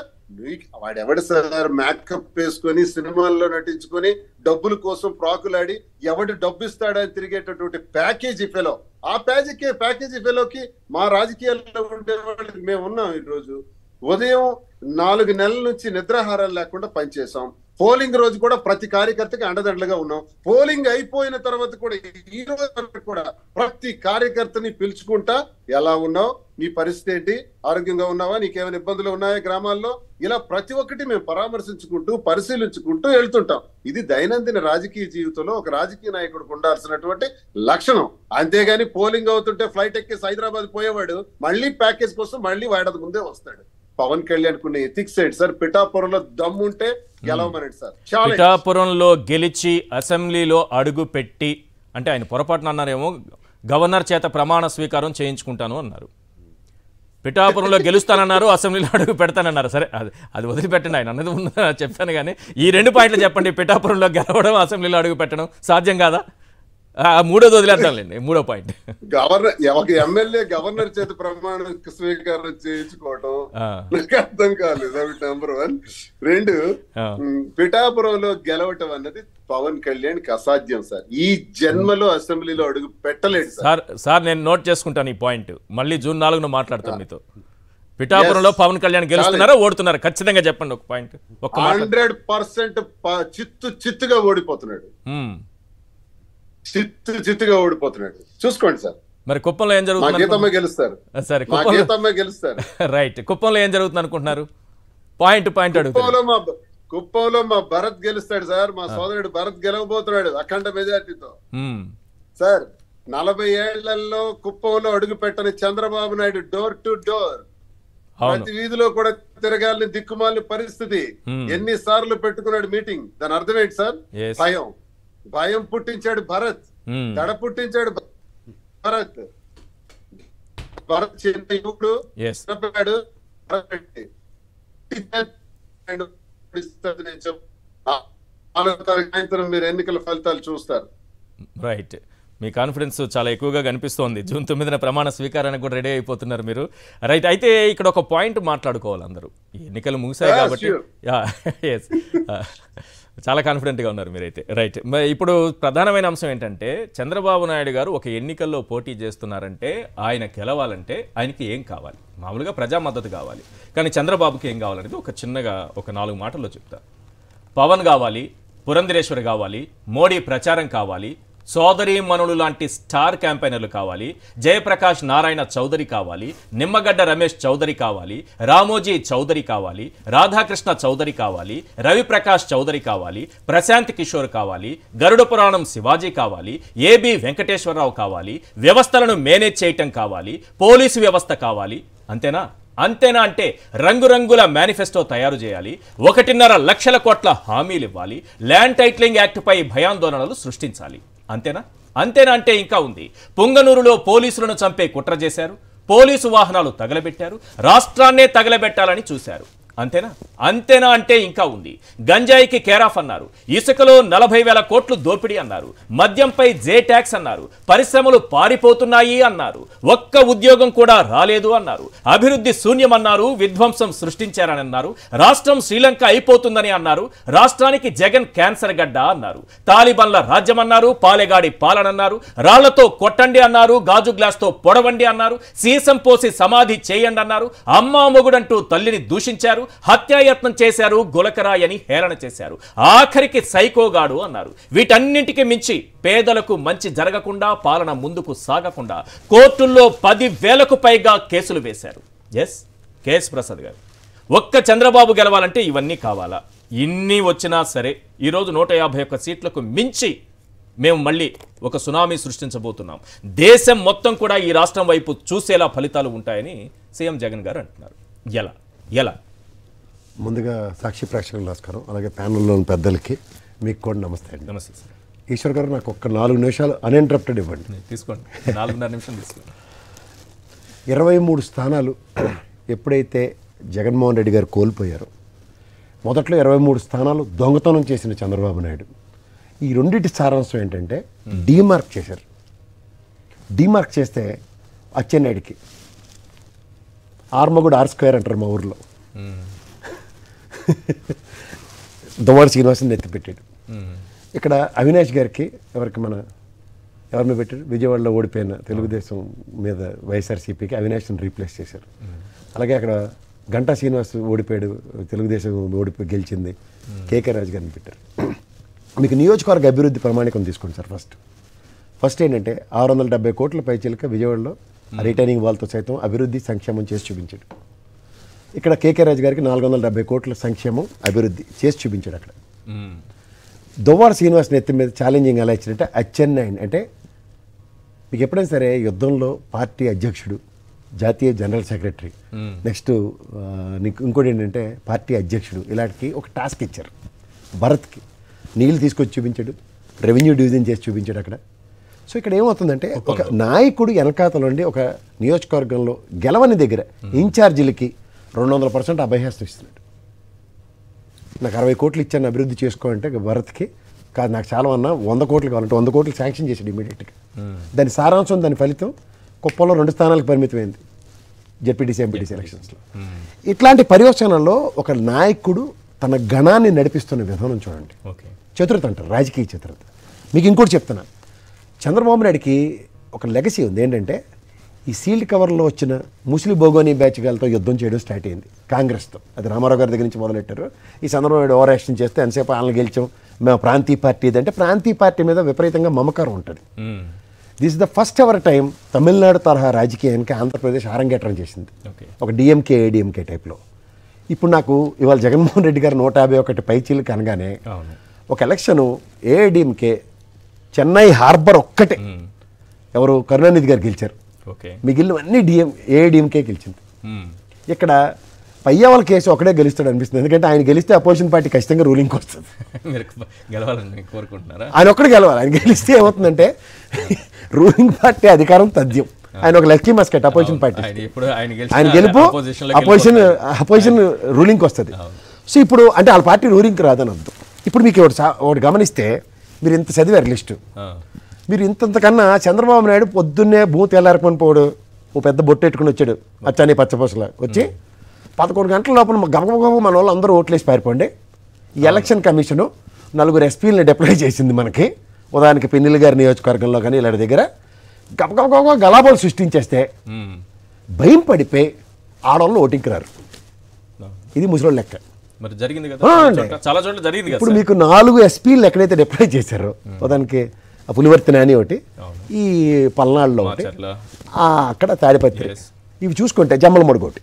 వాడెవడు సార్ మేకప్ వేసుకొని సినిమాల్లో నటించుకొని డబ్బుల కోసం ప్రాకులాడి ఎవడు డబ్బు ఇస్తాడని తిరిగేటటువంటి ప్యాకేజీ ఫెలో, ఆ ప్యాకేజీ ఫెలోకి మా రాజకీయాల్లో ఉండే వాళ్ళకి మేము ఉన్నాం. ఈరోజు ఉదయం 4 నెలల నుంచి నిద్రాహారాలు లేకుండా పనిచేసాం. పోలింగ్ రోజు కూడా ప్రతి కార్యకర్తకి అండదండలుగా ఉన్నాం. పోలింగ్ అయిపోయిన తర్వాత కూడా ఈ రోజు వరకు కూడా ప్రతి కార్యకర్తని పిలుచుకుంటా ఎలా ఉన్నావు, నీ పరిస్థితి ఏంటి, ఆరోగ్యంగా ఉన్నావా, నీకేమైనా ఇబ్బందులు ఉన్నాయా గ్రామాల్లో, ఇలా ప్రతి ఒక్కటి మేము పరామర్శించుకుంటూ పరిశీలించుకుంటూ వెళ్తుంటాం. ఇది దైనందిన రాజకీయ జీవితంలో ఒక రాజకీయ నాయకుడికి ఉండాల్సినటువంటి లక్షణం. అంతేగాని పోలింగ్ అవుతుంటే ఫ్లైట్ ఎక్కేసి హైదరాబాద్ పోయేవాడు మళ్ళీ ప్యాకేజ్ కోసం మళ్ళీ వాడది ముందే వస్తాడు. పవన్ కళ్యాణ్ కున్న ఎథిక్స్ ఏంటి సార్? పిఠాపురంలో దమ్ముంటే గెలవమనండి సార్. పిఠాపురంలో గెలిచి అసెంబ్లీలో అడుగు పెట్టి, అంటే ఆయన పొరపాటున అన్నారేమో, గవర్నర్ చేత ప్రమాణ స్వీకారం చేయించుకుంటాను అన్నారు. పిఠాపురంలో గెలుస్తానన్నారు, అసెంబ్లీలో అడుగు పెడతానన్నారు. సరే, అది వదిలిపెట్టండి, ఆయన అన్నది ఉందా చెప్పాను. కానీ ఈ 2 పాయింట్లు చెప్పండి. పిఠాపురంలో గెలవడం, అసెంబ్లీలో అడుగు పెట్టడం సాధ్యం కాదా? మూడోది వదిలేద్దాంలేండి. 3వ పాయింట్, ఒక ఎమ్మెల్యే గవర్నర్ చేత ప్రమాణ స్వీకారం చేయించుకోవటం నాకు అర్థం కాలేదు. నెంబర్ 1. 2, పిఠాపురంలో గెలవటం అన్నది పవన్ కళ్యాణ్ కి అసాధ్యం సార్. ఈ జన్మలో అసెంబ్లీలో అడుగు పెట్టలేదు సార్. నేను నోట్ చేసుకుంటాను ఈ పాయింట్. మళ్ళీ జూన్ 4న మాట్లాడతాను మీతో. పిఠాపురంలో పవన్ కళ్యాణ్ గెలుస్తున్నారా ఓడుతున్నారా ఖచ్చితంగా చెప్పండి. ఒక పాయింట్. 100% చిత్తుగా ఓడిపోతున్నాడు. చిత్తుగా ఓడిపోతున్నాడు. చూసుకోండి సార్. మరి కుప్పంలో ఏం జరుగుతుంది? గీతమ్మ గెలుస్తారు. సరే, గీతమ్మ గెలుస్తారు. రైట్. కుప్పంలో ఏం జరుగుతుంది అనుకుంటున్నారు? పాయింట్ అడుగుతారు. కుప్పంలో మా భరత్ గెలుస్తాడు సార్. మా సోదరుడు భరత్ గెలవబోతున్నాడు అఖండ మెజార్టీతో సార్. 40 ఏళ్లలో కుప్పంలో అడుగు పెట్టని Chandrababu Naidu door to door ప్రతి వీధిలో కూడా తిరగాలని దిక్కుమాలిన పరిస్థితి. ఎన్నిసార్లు పెట్టుకున్నాడు మీటింగ్? దాని అర్థం ఏంటి సార్? భయం పుట్టించాడు భరత్, దడ పుట్టించాడు భరత్. చిన్న యువకుడు మీరు ఎన్నికల ఫలితాలు చూస్తారు. రైట్. మీ కాన్ఫిడెన్స్ చాలా ఎక్కువగా కనిపిస్తోంది. జూన్ 9న ప్రమాణ స్వీకారానికి కూడా రెడీ అయిపోతున్నారు మీరు. రైట్. అయితే ఇక్కడ ఒక పాయింట్ మాట్లాడుకోవాలి అందరూ. ఈ ఎన్నికలు ముగిశాయి కాబట్టి చాలా కాన్ఫిడెంట్గా ఉన్నారు మీరైతే. రైట్. ఇప్పుడు ప్రధానమైన అంశం ఏంటంటే, చంద్రబాబు నాయుడు గారు ఒక ఎన్నికల్లో పోటీ చేస్తున్నారంటే, ఆయన గెలవాలంటే ఆయనకి ఏం కావాలి? మామూలుగా ప్రజా మద్దతు కావాలి. కానీ చంద్రబాబుకి ఏం కావాలనేది ఒక చిన్నగా ఒక 4 మాటల్లో చెప్తా. పవన్ కావాలి, పురంధరేశ్వరి కావాలి, మోడీ ప్రచారం కావాలి, సోదరీమణులు లాంటి స్టార్ క్యాంపెయినర్లు కావాలి, జయప్రకాష్ నారాయణ చౌదరి కావాలి, నిమ్మగడ్డ రమేష్ చౌదరి కావాలి, రామోజీ చౌదరి కావాలి, రాధాకృష్ణ చౌదరి కావాలి, రవిప్రకాష్ చౌదరి కావాలి, ప్రశాంత్ కిషోర్ కావాలి, గరుడ పురాణం శివాజీ కావాలి, ఏబి వెంకటేశ్వరరావు కావాలి, వ్యవస్థలను మేనేజ్ చేయటం కావాలి, పోలీసు వ్యవస్థ కావాలి. అంతేనా? అంటే రంగురంగుల మేనిఫెస్టో తయారు చేయాలి, 1.5 లక్షల కోట్ల హామీలు ఇవ్వాలి, ల్యాండ్ టైటిలింగ్ యాక్ట్పై భయాందోళనలు సృష్టించాలి. అంతేనా అంటే ఇంకా ఉంది. పుంగనూరులో పోలీసులను చంపే కుట్ర చేశారు, పోలీసు వాహనాలు తగలబెట్టారు, రాష్ట్రాన్నే తగలబెట్టాలని చూశారు. అంతేనా అంటే ఇంకా ఉంది. గంజాయికి కేరాఫ్ అన్నారు, ఇసుకలో 40,000 కోట్లు దోపిడీ అన్నారు, మద్యంపై జే ట్యాక్స్ అన్నారు, పరిశ్రమలు పారిపోతున్నాయి అన్నారు, ఒక్క ఉద్యోగం కూడా రాలేదు అన్నారు, అభివృద్ధి శూన్యమన్నారు, విధ్వంసం సృష్టించారని అన్నారు, రాష్ట్రం శ్రీలంక అయిపోతుందని అన్నారు, రాష్ట్రానికి జగన్ క్యాన్సర్ గడ్డ అన్నారు, తాలిబాన్ల రాజ్యమన్నారు, పాలెగాడి పాలనన్నారు, రాళ్లతో కొట్టండి అన్నారు, గాజు గ్లాస్తో పొడవండి అన్నారు, సీసం పోసి సమాధి చేయండి అన్నారు, అమ్మా మొగుడంటూ తల్లిని దూషించారు, హత్యాయత్నం చేశారు, గులకరాయని హేళన చేశారు, ఆఖరికి సైకోగాడు అన్నారు. వీటన్నింటికి మించి పేదలకు మంచి జరగకుండా, పాలన ముందుకు సాగకుండా కోర్టుల్లో 10,000కు పైగా కేసులు వేశారు. ఎస్, కేఎస్ ప్రసాద్ గారు, ఒక్క చంద్రబాబు గెలవాలంటే ఇవన్నీ కావాలా? ఇన్ని వచ్చినా సరే ఈరోజు 151 సీట్లకు మించి మేము మళ్ళీ ఒక సునామీ సృష్టించబోతున్నాం. దేశం మొత్తం కూడా ఈ రాష్ట్రం వైపు చూసేలా ఫలితాలు ఉంటాయని సీఎం జగన్ గారు అంటున్నారు. ఎలా? ముందుగా సాక్షి ప్రేక్షకులకు నమస్కారం, అలాగే ప్యానెల్లోని పెద్దలకి మీకు కూడా నమస్తే అండి. నమస్తే సార్. ఈశ్వర్ గారు, నాకు ఒక్క 4 నిమిషాలు అన్ఇంటరప్టెడ్ ఇవ్వండి. తీసుకోండి, 4.5 నిమిషం తీసుకోండి. 23 స్థానాలు ఎప్పుడైతే జగన్మోహన్ రెడ్డి గారు కోల్పోయారో, మొదట్లో 23 స్థానాలు దొంగతనం చేసిన చంద్రబాబు నాయుడు, ఈ రెండింటి సారాంశం ఏంటంటే డీమార్క్ చేశారు. డీమార్క్ చేస్తే అచ్చెన్నాయుడికి ఆర్మగుడ్ R² అంటారు మా ఊర్లో. దువ్వాడ శ్రీనివాసుని ఎత్తిపెట్టాడు. ఇక్కడ అవినాష్ గారికి ఎవరి మీద పెట్టారు? విజయవాడలో ఓడిపోయిన తెలుగుదేశం మీద వైఎస్ఆర్సీపీకి అవినాష్ని రీప్లేస్ చేశారు. అలాగే అక్కడ గంటా శ్రీనివాస్ ఓడిపోయాడు, తెలుగుదేశం గెలిచింది, కేకే రాజు గారిని పెట్టారు. మీకు నియోజకవర్గ అభివృద్ధి ప్రమాణికం తీసుకోండి సార్. ఫస్ట్ ఏంటంటే 670 కోట్ల పైచిలక విజయవాడలో రిటైనింగ్ వాల్తో సైతం అభివృద్ధి సంక్షేమం చేసి చూపించాడు. ఇక్కడ కేకే రాజు గారికి 470 కోట్ల సంక్షేమం అభివృద్ధి చేసి చూపించాడు. అక్కడ దువ్వాడ శ్రీనివాస్ నెత్తి మీద ఛాలెంజింగ్ ఎలా ఇచ్చాడంటే అచ్చెన్నాయుడు అంటే మీకు ఎప్పుడైనా సరే యుద్ధంలో పార్టీ అధ్యక్షుడు, జాతీయ జనరల్ సెక్రటరీ, నెక్స్ట్ ఇంకోటి ఏంటంటే పార్టీ అధ్యక్షుడు, ఇలాంటికి ఒక టాస్క్ ఇచ్చారు. భరత్కి నీళ్ళు తీసుకొచ్చి చూపించాడు, రెవెన్యూ డివిజన్ చేసి చూపించాడు అక్కడ. సో ఇక్కడ ఏమవుతుందంటే ఒక నాయకుడు వెనకాతలో ఉండి ఒక నియోజకవర్గంలో గెలవని దగ్గర ఇన్ఛార్జీలకి 200% అభయహస్తం ఇస్తున్నాడు. నాకు 60 కోట్లు ఇచ్చాను అభివృద్ధి చేసుకోవాలంటే భరత్కి కాదు, నాకు చాలా అన్నా 100 కోట్లు కావాలంటే 100 కోట్లు శాంక్షన్ చేశాడు ఇమీడియట్గా. దాని సారాంశం, దాని ఫలితం కుప్పంలో 2 స్థానాలకు పరిమితమైంది జెడ్పీటీసీ ఎంపీటీసీ ఎలక్షన్స్లో. ఇట్లాంటి పర్యవసానంలో ఒక నాయకుడు తన గణాన్ని నడిపిస్తున్న విధానం చూడండి. చతురత అంటారు, రాజకీయ చతురత. మీకు ఇంకోటి చెప్తున్నా, చంద్రబాబు నాయుడికి ఒక లెగసీ ఉంది. ఏంటంటే ఈ సీల్డ్ కవర్లో వచ్చిన ముస్లిం బోగోని బ్యాచ్గాలతో యుద్ధం చేయడం స్టార్ట్ అయింది కాంగ్రెస్తో. అది రామారావు గారి దగ్గర నుంచి మొదలెట్టారు. ఈ చంద్రబాబు నాయుడు ఓవర్ యాక్షన్ చేస్తే ఎంతసేపు వాళ్ళని గెలిచాం, మేము ప్రాంతీయ పార్టీ ఇదంటే ప్రాంతీయ పార్టీ మీద విపరీతంగా మమకారం ఉంటుంది. This is the first ever time Tamil Nadu తరహా రాజకీయానికి ఆంధ్రప్రదేశ్ ఆరంగేట్రం చేసింది, ఒక డిఎంకే ఏడిఎంకే టైప్లో. ఇప్పుడు నాకు ఇవాళ జగన్మోహన్ రెడ్డి గారు 151 పైచీలకు అనగానే ఒక ఎలక్షను ఏఐడిఎంకే చెన్నై హార్బర్ ఒక్కటే ఎవరు కరుణానిధి గారు గెలిచారు, మిగిలినవన్నీ ఏఐడిఎంకే గెలిచింది. ఇక్కడ పయ్యావల కేసు ఒకటే గెలుస్తాడు అనిపిస్తుంది, ఎందుకంటే ఆయన గెలిస్తే అపోజిషన్ పార్టీ ఖచ్చితంగా రూలింగ్కి వస్తుంది. ఆయన ఒక్కడే గెలవాలి. ఆయన గెలిస్తే ఏమవుతుందంటే రూలింగ్ పార్టీ అధికారం తథ్యం. ఆయన ఒక లక్కీ మస్కెట్ అపోజిషన్ పార్టీ, ఆయన గెలుపు అపోజిషన్ రూలింగ్కి వస్తుంది. సో ఇప్పుడు అంటే వాళ్ళ పార్టీ రూలింగ్కి రాదని అర్థం. ఇప్పుడు మీకు ఒకటి గమనిస్తే, మీరు ఇంత చదివారు లిస్టు, మీరు ఇంతకన్నా చంద్రబాబు నాయుడు పొద్దున్నే బూత్ ఎల్లారపని పోడు, ఓ పెద్ద బొట్టు పెట్టుకుని వచ్చాడు అచ్చాని పచ్చపూసలా వచ్చి 11 గంటల లోపల గమగమ మన వాళ్ళు అందరూ ఓట్లేసి పారిపోండి. ఈ ఎలక్షన్ కమిషను 4 ఎస్పీలని డిప్లాయ్ చేసింది మనకి, ఉదాహరణకి పిన్నెల్లి గారి నియోజకవర్గంలో కానీ ఇలాంటి దగ్గర గమగమ గలాబాలు సృష్టించేస్తే భయం పడిపోయి ఆడవాళ్ళు ఓటింగ్కి రారు. ఇది ముసలోళ్ళ లెక్క. ఇప్పుడు మీకు 4 ఎస్పీలు ఎక్కడైతే డిప్లాయ్ చేశారో, ఉదాహరణకి పులివర్తి నాని ఒకటి, ఈ పల్నాడులో ఒకటి, అక్కడ తాడిపత్రి, ఇవి చూసుకుంటే జమ్మలమడుగు ఒకటి.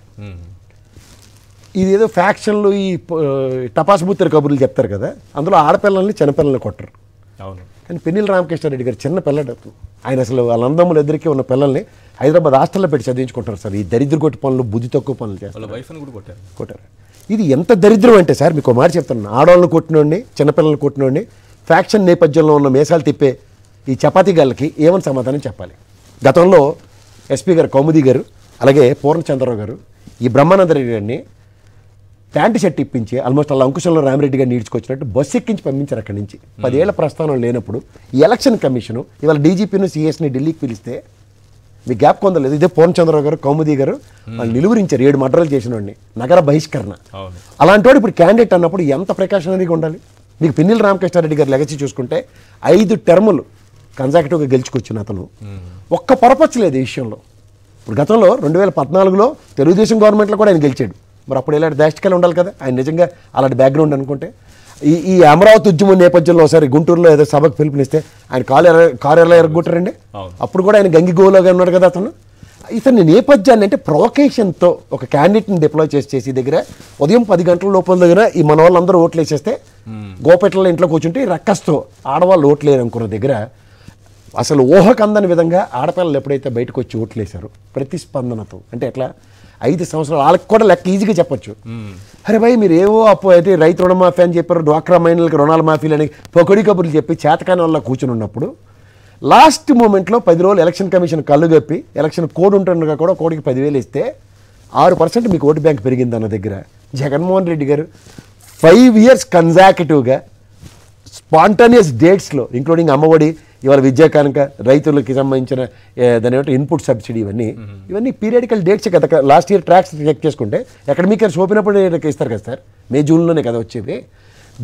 ఇది ఏదో ఫ్యాక్షన్లు ఈ టపాస్ బుత్తరి కబుర్లు చెప్తారు కదా, అందులో ఆడపిల్లల్ని చిన్నపిల్లల్ని కొట్టరు. కానీ పిన్నెల్లి రామకృష్ణారెడ్డి గారు చిన్న పిల్లడు, ఆయన అసలు వాళ్ళ అందములు ఎదురుకే ఉన్న పిల్లల్ని హైదరాబాద్ హాస్టల్లో పెట్టి చదివించుకుంటారు సార్. ఈ దరిద్ర కొట్టి పనులు, బుద్ధి తక్కువ పనులు చేస్తారు, కొట్టారు. ఇది ఎంత దరిద్రం అంటే సార్, మీకు మాట చెప్తాను, ఆడవాళ్ళని కొట్టినోడిని, చిన్నపిల్లల్ని కొట్టినోడిని, ఫ్యాక్షన్ నేపథ్యంలో ఉన్న మేసాలు తిప్పే ఈ చపాతీ గాళ్ళకి ఏమని సమాధానం చెప్పాలి? గతంలో ఎస్పీ గారు కౌముది గారు, అలాగే పూర్ణచంద్రరావు గారు ఈ బ్రహ్మానందరెడ్డి గారిని ప్యాంటు షర్ట్ ఇప్పించి ఆల్మోస్ట్ అలా అంకుశంలో రామిరెడ్డి గారిని ఈడ్చుకొచ్చినట్టు బస్సు ఎక్కించి పంపించారు అక్కడి నుంచి. 10 ఏళ్ల ప్రస్థానం లేనప్పుడు ఈ ఎలక్షన్ కమిషను ఇవాళ డీజీపీను సిఎస్ని ఢిల్లీకి పిలిస్తే మీ గ్యాప్ కొందలేదు. ఇదే పూర్ణచంద్రరావు గారు కౌముది గారు వాళ్ళు నిలువరించారు, 7 మర్డర్లు చేసిన వాడిని, నగర బహిష్కరణ. అలాంటి వాడు ఇప్పుడు క్యాండిడేట్ అన్నప్పుడు ఎంత ప్రికాషనరీగా ఉండాలి? మీకు పిన్నెల్లి రామకృష్ణారెడ్డి గారు లెగసీ చూసుకుంటే 5 టర్ములు కన్సాక్టివ్గా గెలుచుకొచ్చిన అతను ఒక్క పొరపచ్చలేదు ఈ విషయంలో. ఇప్పుడు గతంలో 2014లో తెలుగుదేశం గవర్నమెంట్లో కూడా ఆయన గెలిచాడు. మరి అప్పుడు ఇలాంటి దాష్టికలు ఉండాలి కదా, ఆయన నిజంగా అలాంటి బ్యాక్గ్రౌండ్ అనుకుంటే. ఈ అమరావతి ఉద్యమం నేపథ్యంలో ఒకసారి గుంటూరులో ఏదో సభకు పిలుపునిస్తే ఆయన కారు ఎలా ఎరగొట్టారండి. అప్పుడు కూడా ఆయన గంగిగోలోగా ఉన్నాడు కదా అతను. ఇతని నేపథ్యాన్ని అంటే ప్రొవకేషన్తో ఒక క్యాండిడేట్ని డిప్లాయ్ చేసి దగ్గర ఉదయం 10 గంటల లోపల దగ్గర ఈ మన వాళ్ళందరూ ఓట్లు వేసేస్తే గోపెట్లలో ఇంట్లో కూర్చుంటే రక్కస్తో ఆడవాళ్ళు ఓట్లేరు అనుకున్న దగ్గర అసలు ఊహకందని విధంగా ఆడపిల్లలు ఎప్పుడైతే బయటకు వచ్చి ఓట్లు వేశారో ప్రతిస్పందనతో, అంటే ఎట్లా 5 సంవత్సరాలు వాళ్ళకి కూడా లెక్క ఈజీగా చెప్పొచ్చు. అరే భయ్ మీరు ఏవో అప్పు అయితే రైతు రుణమాఫీ అని చెప్పారు, డ్వాక్రా మహిళలకు రుణాల మాఫీలు అని పొకడి కబుర్లు చెప్పి చేతకాని వల్ల కూర్చుని ఉన్నప్పుడు లాస్ట్ మూమెంట్లో 10 రోజులు ఎలక్షన్ కమిషన్ కళ్ళు గప్పి ఎలక్షన్ కోడ్ ఉంటుండగా కూడా కోడికి 10,000 ఇస్తే 6% మీకు ఓటు బ్యాంక్ పెరిగిందన్న దగ్గర జగన్మోహన్ రెడ్డి గారు 5 years కన్సాక్యూటివ్గా స్పాంటానియస్ డేట్స్లో ఇంక్లూడింగ్ అమ్మఒడి ఇవాళ విద్యా కానుక, రైతులకి సంబంధించిన దాని ఏమంటే ఇన్పుట్ సబ్సిడీ, ఇవన్నీ పీరియడికల్ డేట్స్ కదా. లాస్ట్ ఇయర్ ట్రాక్స్ చెక్ చేసుకుంటే అకాడమిక్ ఇయర్స్ ఓపెనప్పుడు ఇస్తారు కదా సార్, మే జూన్లోనే కదా వచ్చేవి.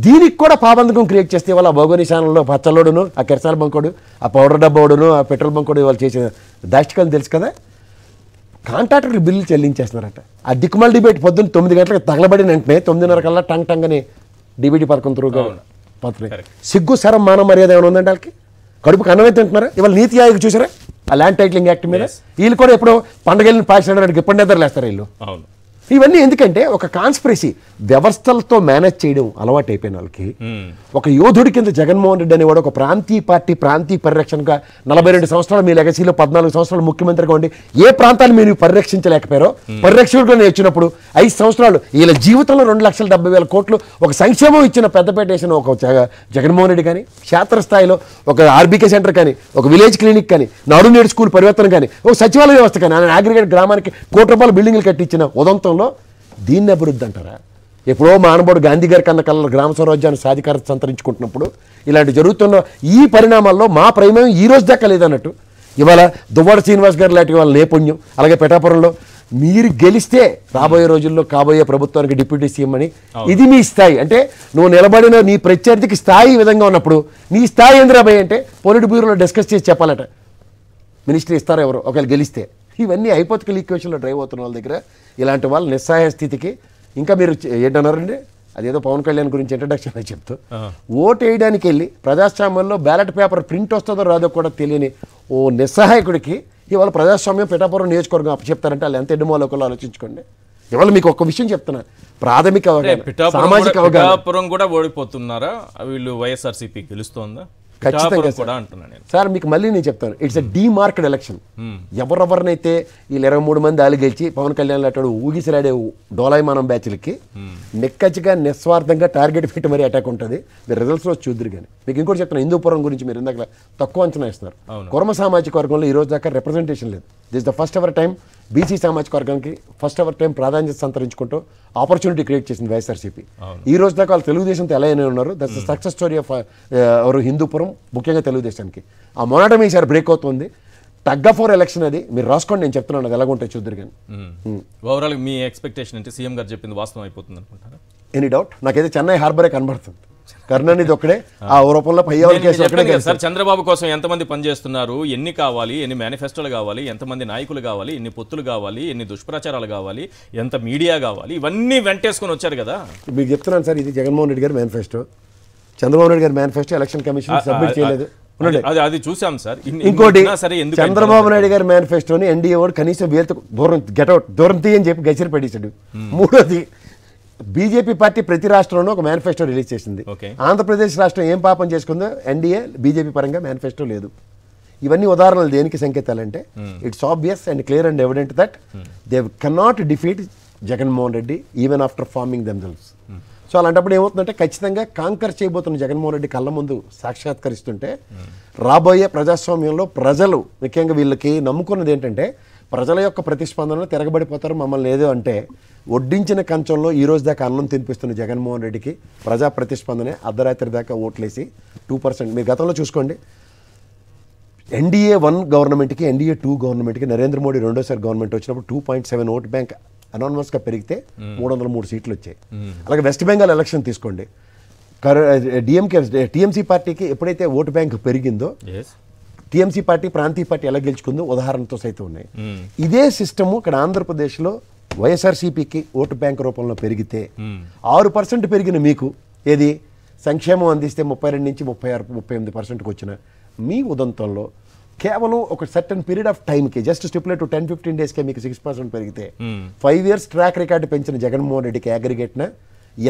దీనికి కూడా పాబంధకం క్రియేట్ చేస్తే ఇవాళ ఆ భౌగోళిక ఛానల్లో పచ్చలోడును, ఆ కిరసాల బంకోడు, ఆ పౌడర్ డబ్బోడును, ఆ పెట్రోల్ బంకోడు వాళ్ళు చేసిన దాష్టికం తెలుసు కదా. కాంట్రాక్టర్లు బిల్లు చెల్లించేస్తున్నారట. ఆ దిక్కుమల్ డిబేట్ పొద్దున్న 9 గంటలకు తగలబడిన వెంటనే 9:30 కల్లా టంగ్ అని డిబిటీ పథకం త్రూగా పోతున్నాయి. సిగ్గు శరం మాన మర్యాద ఏమైనా ఉందంటే వాళ్ళకి? కడుపుకి అన్నమే తింటున్నారా? ఇవాళ నీతి ఆయోగ్ చూసారా ఆ ల్యాండ్ టైటిలింగ్ యాక్ట్ మీద? వీళ్ళు కూడా ఎప్పుడో పండగల్ని పాస్ చేయడానికి ఎప్పుడు నిద్రలేస్తారు వీళ్ళు. ఇవన్నీ ఎందుకంటే ఒక కాన్స్పిరసీ వ్యవస్థలతో మేనేజ్ చేయడం అలవాటు అయిపోయిన వాళ్ళకి. ఒక యోధుడి కింద జగన్మోహన్ రెడ్డి అనేవాడు ఒక ప్రాంతీయ పార్టీ ప్రాంతీయ పరిరక్షణగా 42 సంవత్సరాలు మీ లెగసీలో 14 సంవత్సరాలు ముఖ్యమంత్రిగా ఉండి ఏ ప్రాంతాన్ని మీరు పరిరక్షించలేకపోయారో, పరిరక్షకుడుగా వచ్చినప్పుడు 5 సంవత్సరాలు వీళ్ళ జీవితంలో 2,70,000 కోట్లు ఒక సంక్షేమం ఇచ్చిన పెద్దపేట వేసిన ఒక జగన్మోహన్ రెడ్డి కానీ, క్షేత్రస్థాయిలో ఒక ఆర్బీకే సెంటర్ కానీ, ఒక విలేజ్ క్లినిక్ కానీ, నాడు నేడు స్కూల్ పరివర్తన కానీ, ఒక సచివాలయ వ్యవస్థ కానీ, ఆయన అగ్రిగేట్ గ్రామానికి ₹1,00,00,000 బిల్డింగ్లు కట్టించిన ఉదంతంలో దీన్ని అభివృద్ధి అంటారా? ఎప్పుడో మానవుడు గాంధీ గారి కన్నా కళ్ళ గ్రామ స్వరాజ్యాన్ని సాధికారత సంతరించుకుంటున్నప్పుడు ఇలాంటి జరుగుతున్న ఈ పరిణామాల్లో మా ప్రమేయం ఈ రోజు దాకా లేదన్నట్టు. ఇవాళ దువ్వాడ శ్రీనివాస్ గారు లాంటి వాళ్ళ నేపథ్యం, అలాగే పిఠాపురంలో మీరు గెలిస్తే రాబోయే రోజుల్లో కాబోయే ప్రభుత్వానికి డిప్యూటీ సీఎం అని, ఇది మీ స్థాయి అంటే నువ్వు నిలబడిన నీ ప్రత్యర్థికి స్థాయి ఈ విధంగా ఉన్నప్పుడు నీ స్థాయి ఏంద్రాబాయ్ అంటే పొలిట్ బ్యూరోలో డిస్కస్ చేసి చెప్పాలట. మినిస్టర్ ఇస్తారో ఎవరు ఒకవేళ గెలిస్తే? ఇవన్నీ హైపోథెటికల్ ఈక్వేషన్లో డ్రైవ్ అవుతున్న వాళ్ళ దగ్గర ఇలాంటి వాళ్ళ నిస్సహాయ స్థితికి ఇంకా మీరు ఏంటన్నారండి? అదేదో పవన్ కళ్యాణ్ గురించి ఇంట్రడక్షన్ అని చెప్తూ ఓటు వేయడానికి వెళ్ళి ప్రజాస్వామ్యంలో బ్యాలెట్ పేపర్ ప్రింట్ వస్తుందో రాదో కూడా తెలియని ఓ నిస్సహాయకుడికి ఇవాళ ప్రజాస్వామ్యం పిఠాపురం నియోజకవర్గం అప్పచెప్తారంటే వాళ్ళు ఎంత ఎడ్డుమోలోకల్లో ఆలోచించుకోండి. ఇవాళ మీకు ఒక విషయం చెప్తున్నా, ప్రాథమిక అవగాహన, సామాజిక అవగాహన. పిఠాపురం కూడా ఓడిపోతున్నారా వీళ్ళు? వైఎస్ఆర్సీపీ గెలుస్తోందా? ఖచ్చితంగా సార్. మీకు మళ్ళీ నేను చెప్తాను, ఇట్స్ ఎ డీమార్క్డ్ ఎలక్షన్. ఎవరెవరినైతే వీళ్ళు 23 మంది ఆలు గెలిచి పవన్ కళ్యాణ్ లాంటి ఊగిసిలాడే డోలాయమానం బ్యాచ్లకి నెక్కచ్చిగా నిస్వార్థంగా టార్గెట్ పెట్టి మరీ అటాక్ ఉంటుంది. మీరు రిజల్ట్స్లో చూద్దరు. కానీ మీకు ఇంకోటి చెప్తాను, హిందూపురం గురించి మీరు ఇందాక తక్కువ అంచనా ఇస్తున్నారు. కుర్మ సామాజిక వర్గంలో ఈ రోజు దాకా రిప్రజెంటేషన్ లేదు. This the first ever time BC సామాజిక వర్గానికి ఫస్ట్ ఎవర్ టైం ప్రాధాన్యత సంతరించుకుంటూ ఆపర్చునిటీ క్రియేట్ చేసింది వైఎస్ఆర్సీపీ. ఈ రోజు దాకా వాళ్ళు తెలుగుదేశంతో ఎలా అయినా ఉన్నారు. That's the success story of ఎవరు హిందూపురం, ముఖ్యంగా తెలుగుదేశానికి. ఆ మొనాటమీ ఈసారి బ్రేక్ అవుతుంది. టగ్ ఆఫ్ వార్ ఎలక్షన్ అది, మీరు రాసుకోండి, నేను చెప్తున్నాను అది ఎలాగుంటే చూద్దరు. కానీ ఓవరాల్ మీ ఎక్స్పెక్టేషన్ అంటే సీఎం గారు చెప్పింది వాస్తవం అయిపోతుంది అనుకుంటారా? Any doubt? నాకైతే చెన్నై హార్బరే కనబడుతుంది. కరుణానిధి ఒక్కడే ఆ రూపంలో సార్. చంద్రబాబు కోసం ఎంతమంది పనిచేస్తున్నారు, ఎన్ని కావాలి, ఎన్ని మేనిఫెస్టోలు కావాలి, ఎంతమంది నాయకులు కావాలి, ఎన్ని పొత్తులు కావాలి, ఎన్ని దుష్ప్రచారాలు కావాలి, ఎంత మీడియా కావాలి, ఇవన్నీ వెంటేసుకొని వచ్చారు కదా. మీకు చెప్తున్నాను సార్, ఇది జగన్మోహన్ రెడ్డి గారి మేనిఫెస్టో. చంద్రబాబు నాయుడు గారి మేనిఫెస్టో ఎలక్షన్ కమిషన్ సబ్మిట్ చేయలేదు. అది చూసాం సార్. ఇంకోటి చంద్రబాబు నాయుడు గారి మేనిఫెస్టోని ఎన్డీఏ వాడు కనీసం వేలతో దూరం తీయని చెప్పి గసిరి పడేశాడు. మూడోది, బీజేపీ పార్టీ ప్రతి రాష్ట్రంలోనూ ఒక మేనిఫెస్టో రిలీజ్ చేసింది. ఆంధ్రప్రదేశ్ రాష్ట్రం ఏం పాపం చేసుకుందో ఎన్డీఏ బీజేపీ పరంగా మేనిఫెస్టో లేదు. ఇవన్నీ ఉదాహరణలు దేనికి సంకేతాలంటే it's obvious and clear and evident that they cannot defeat Jaganmohan Reddy even after forming themselves. So అలాంటప్పుడు ఏమవుతుందంటే ఖచ్చితంగా కాంకర్ చేయబోతున్న జగన్మోహన్ రెడ్డి కళ్ళ ముందు సాక్షాత్కరిస్తుంటే రాబోయే ప్రజాస్వామ్యంలో ప్రజలు ముఖ్యంగా వీళ్ళకి నమ్ముకున్నది ఏంటంటే ప్రజల యొక్క ప్రతిస్పందనలో తిరగబడిపోతారు. మమ్మల్ని ఏదో అంటే వడ్డించిన కంచంలో ఈ రోజు దాకా అన్నం తినిపిస్తున్న జగన్మోహన్ రెడ్డికి ప్రజా ప్రతిస్పందనే అర్ధరాత్రి దాకా ఓట్లేసి 2%. మీరు గతంలో చూసుకోండి, ఎన్డీఏ 1 గవర్నమెంట్కి ఎన్డీఏ 2 గవర్నమెంట్కి నరేంద్ర మోడీ రెండోసారి గవర్నమెంట్ వచ్చినప్పుడు 2.7 ఓట్ బ్యాంక్ అనానమస్గా పెరిగితే 303 సీట్లు వచ్చాయి. అలాగే వెస్ట్ బెంగాల్ ఎలక్షన్ తీసుకోండి, టీఎంసీ పార్టీకి ఎప్పుడైతే ఓటు బ్యాంక్ పెరిగిందో టీఎంసీ పార్టీ ప్రాంతీయ పార్టీ ఎలా గెలుచుకుందో ఉదాహరణతో సైతం ఉన్నాయి. ఇదే సిస్టము ఇక్కడ ఆంధ్రప్రదేశ్లో వైఎస్ఆర్సీపీకి ఓటు బ్యాంక్ రూపంలో పెరిగితే 6% పెరిగిన మీకు ఏది సంక్షేమం అందిస్తే 32 నుంచి 36-38%కి వచ్చిన మీ ఉదంతంలో కేవలం ఒక సర్టన్ పీరియడ్ ఆఫ్ టైంకి జస్ట్ స్టిపులేట్ 10-15 డేస్కే మీకు 6% పెరిగితే 5 years ట్రాక్ రికార్డు పెంచిన జగన్మోహన్ రెడ్డికి అగ్రిగేట్న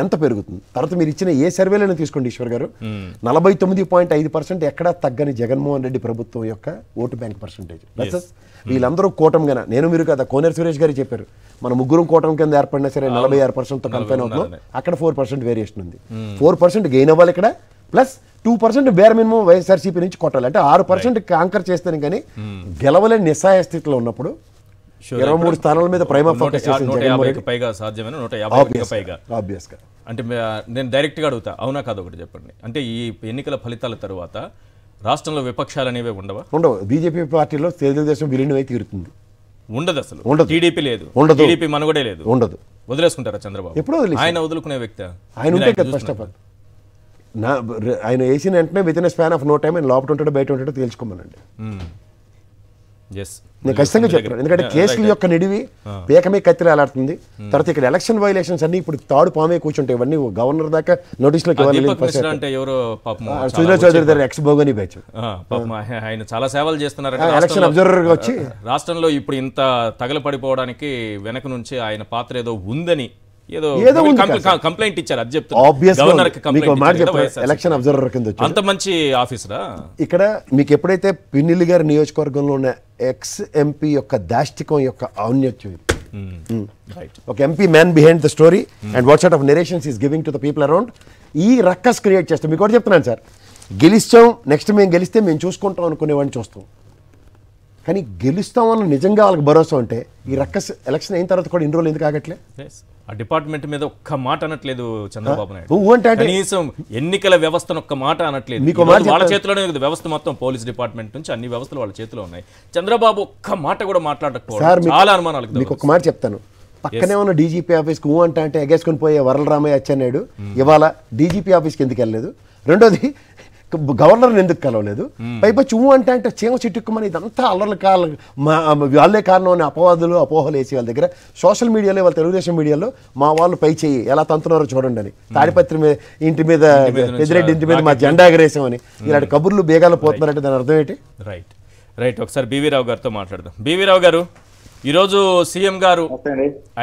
ఎంత పెరుగుతుంది? తర్వాత మీరు ఇచ్చిన ఏ సర్వేలను తీసుకోండి ఈశ్వర్ గారు, 49.5% ఎక్కడా తగ్గని జగన్మోహన్ రెడ్డి ప్రభుత్వం యొక్క ఓటు బ్యాంక్ పర్సంటేజ్. వీళ్ళందరూ కూటమిగా, నేను మీరు కదా కోనేరు సురేష్ గారు చెప్పారు, మన ముగ్గురు కూటమి కింద ఏర్పడినా సరే 46%తో కన్ఫైన్ అవుతున్నాం. అక్కడ 4% వేరియేషన్ ఉంది. 4% గెయిన్ అవ్వాలి ఇక్కడ, ప్లస్ 2% బేర్ మినిమం వైఎస్ఆర్సీపీ నుంచి కొట్టాలి. అంటే 6% కాంకర్ చేస్తాను కానీ గెలవలేని నిస్సహాయ స్థితిలో ఉన్నప్పుడు 23 స్థానాల మీద ప్రైమ్ ఫోకస్ చేసిన 150కి పైగా సాధ్యమైన 150కి పైగా ఆబ్వియస్గా. అంటే నేను డైరెక్ట్గా అడుగుతా, అవునా కాదు ఒకటి చెప్పండి. అంటే ఈ ఎన్నికల ఫలితాల తర్వాత రాష్ట్రంలో విపక్షాలు అనేవి ఉండవా? ఉండవు. బీజేపీ పార్టీలో తెలుగుదేశం విలీనం అయితే తీరుతుంది. ఉండదు, అసలు ఉండదు. టీడీపీ లేదు, ఉండదు. టీడీపీ మనుగడే లేదు, ఉండదు. వదిలేసుకుంటారా చంద్రబాబు? ఎప్పుడో వదిలేసి ఆయన వదులుకునే వ్యక్తి ఆయన ఉంటే కదా ఫస్ట్ ఆఫ్ ఆల్. ఆయన వేసిన వెంటనే with in span of no time ఆయన లోపల ఉంటాడో బయట ఉంటాడో తేల్చుకోమనండి. నేను ఖచ్చితంగా చెప్తాను. ఎందుకంటే కేసుల యొక్క నిడివి పేకమే కత్తిరి అలాడుతుంది. తర్వాత ఇక్కడ ఎలక్షన్ వైలేషన్స్ అన్ని ఇప్పుడు తాడు పామే కూర్చుంటాయి. ఇవన్నీ గవర్నర్ దాకా నోటీసులకు సుజనా చౌదరి దగ్గర ఎక్స్ భోగని బ్యాచ్ ఆయన చాలా సేవలు చేస్తున్నారు. ఎలక్షన్ అబ్జర్వర్ గా వచ్చి రాష్ట్రంలో ఇప్పుడు ఇంత తగలపడిపోవడానికి వెనక నుంచి ఆయన పాత్ర ఏదో ఉందని ఏదో కంప్లైంట్ ఇచ్చారు. అది చెప్తాను. ఎలక్షన్ అబ్జర్వర్ కింద అంత మంచి ఆఫీసరా. ఇక్కడ మీకు ఎప్పుడైతే పిన్నెల్లి గారి నియోజకవర్గంలో ఉన్న ఎక్స్ ఎంపీ యొక్క దాష్టికం యొక్క ఔన్నత్యం, ఒక MP man behind the story and what sort of narrations is giving to the people around, ఈ రక్కస్ క్రియేట్ చేస్తాం. మీకు ఒకటి చెప్తున్నాను సార్, గెలిస్తాం, నెక్స్ట్ మేము గెలిస్తే మేము చూసుకుంటాం అనుకునేవాడిని చూస్తాం. కానీ గెలుస్తామని నిజంగా వాళ్ళకి భరోసా ఉంటే ఈ రక్కస్ ఎలక్షన్ అయిన తర్వాత కూడా ఇన్ని రోజులు ఎందుకు ఆగట్లే? ఆ డిపార్ట్మెంట్ మీద ఒక్క మాట అనట్లేదు చంద్రబాబు నాయుడు. కనీసం ఎన్నికల వ్యవస్థను ఒక్క మాట అనట్లేదు. వాళ్ళ చేతిలోనే వ్యవస్థ మొత్తం, పోలీస్ డిపార్ట్మెంట్ నుంచి అన్ని వ్యవస్థలు వాళ్ళ చేతిలో ఉన్నాయి. చంద్రబాబు ఒక్క మాట కూడా మాట్లాడకపోవడం చాలా అనుమానాలు. మీకు ఒక మాట చెప్తాను, పక్కనే ఉన్న డీజీపీ ఆఫీస్కి అంటే ఎగేసుకుని పోయే వరలరామయ్య అచ్చెన్నాయుడు ఇవాళ డీజీపీ ఆఫీస్కి ఎందుకు వెళ్ళలేదు? రెండోది గవర్నర్ని ఎందుకు కలవలేదు? పైపచ్చి అంటే చీమ చిట్టుకుమని ఇదంతా అల్లర్ల వాళ్ళే కారణం అని అపోహలు వేసి వాళ్ళ దగ్గర సోషల్ మీడియాలో, వాళ్ళ తెలుగుదేశం మీడియాలో మా వాళ్ళు పై చెయ్యి ఎలా తంతున్నారో చూడండి అని, తాడిపత్రి మీద ఇంటి మీద పెద్దిరెడ్డి ఇంటి మీద మా జెండా ఎగరేసామని ఇలాంటి కబుర్లు బేగాలు పోతున్నారంటే దాని అర్థం ఏంటి? రైట్ ఒకసారి బీవీ రావు గారితో మాట్లాడదాం. బీవీ రావు గారు, ఈరోజు సీఎం గారు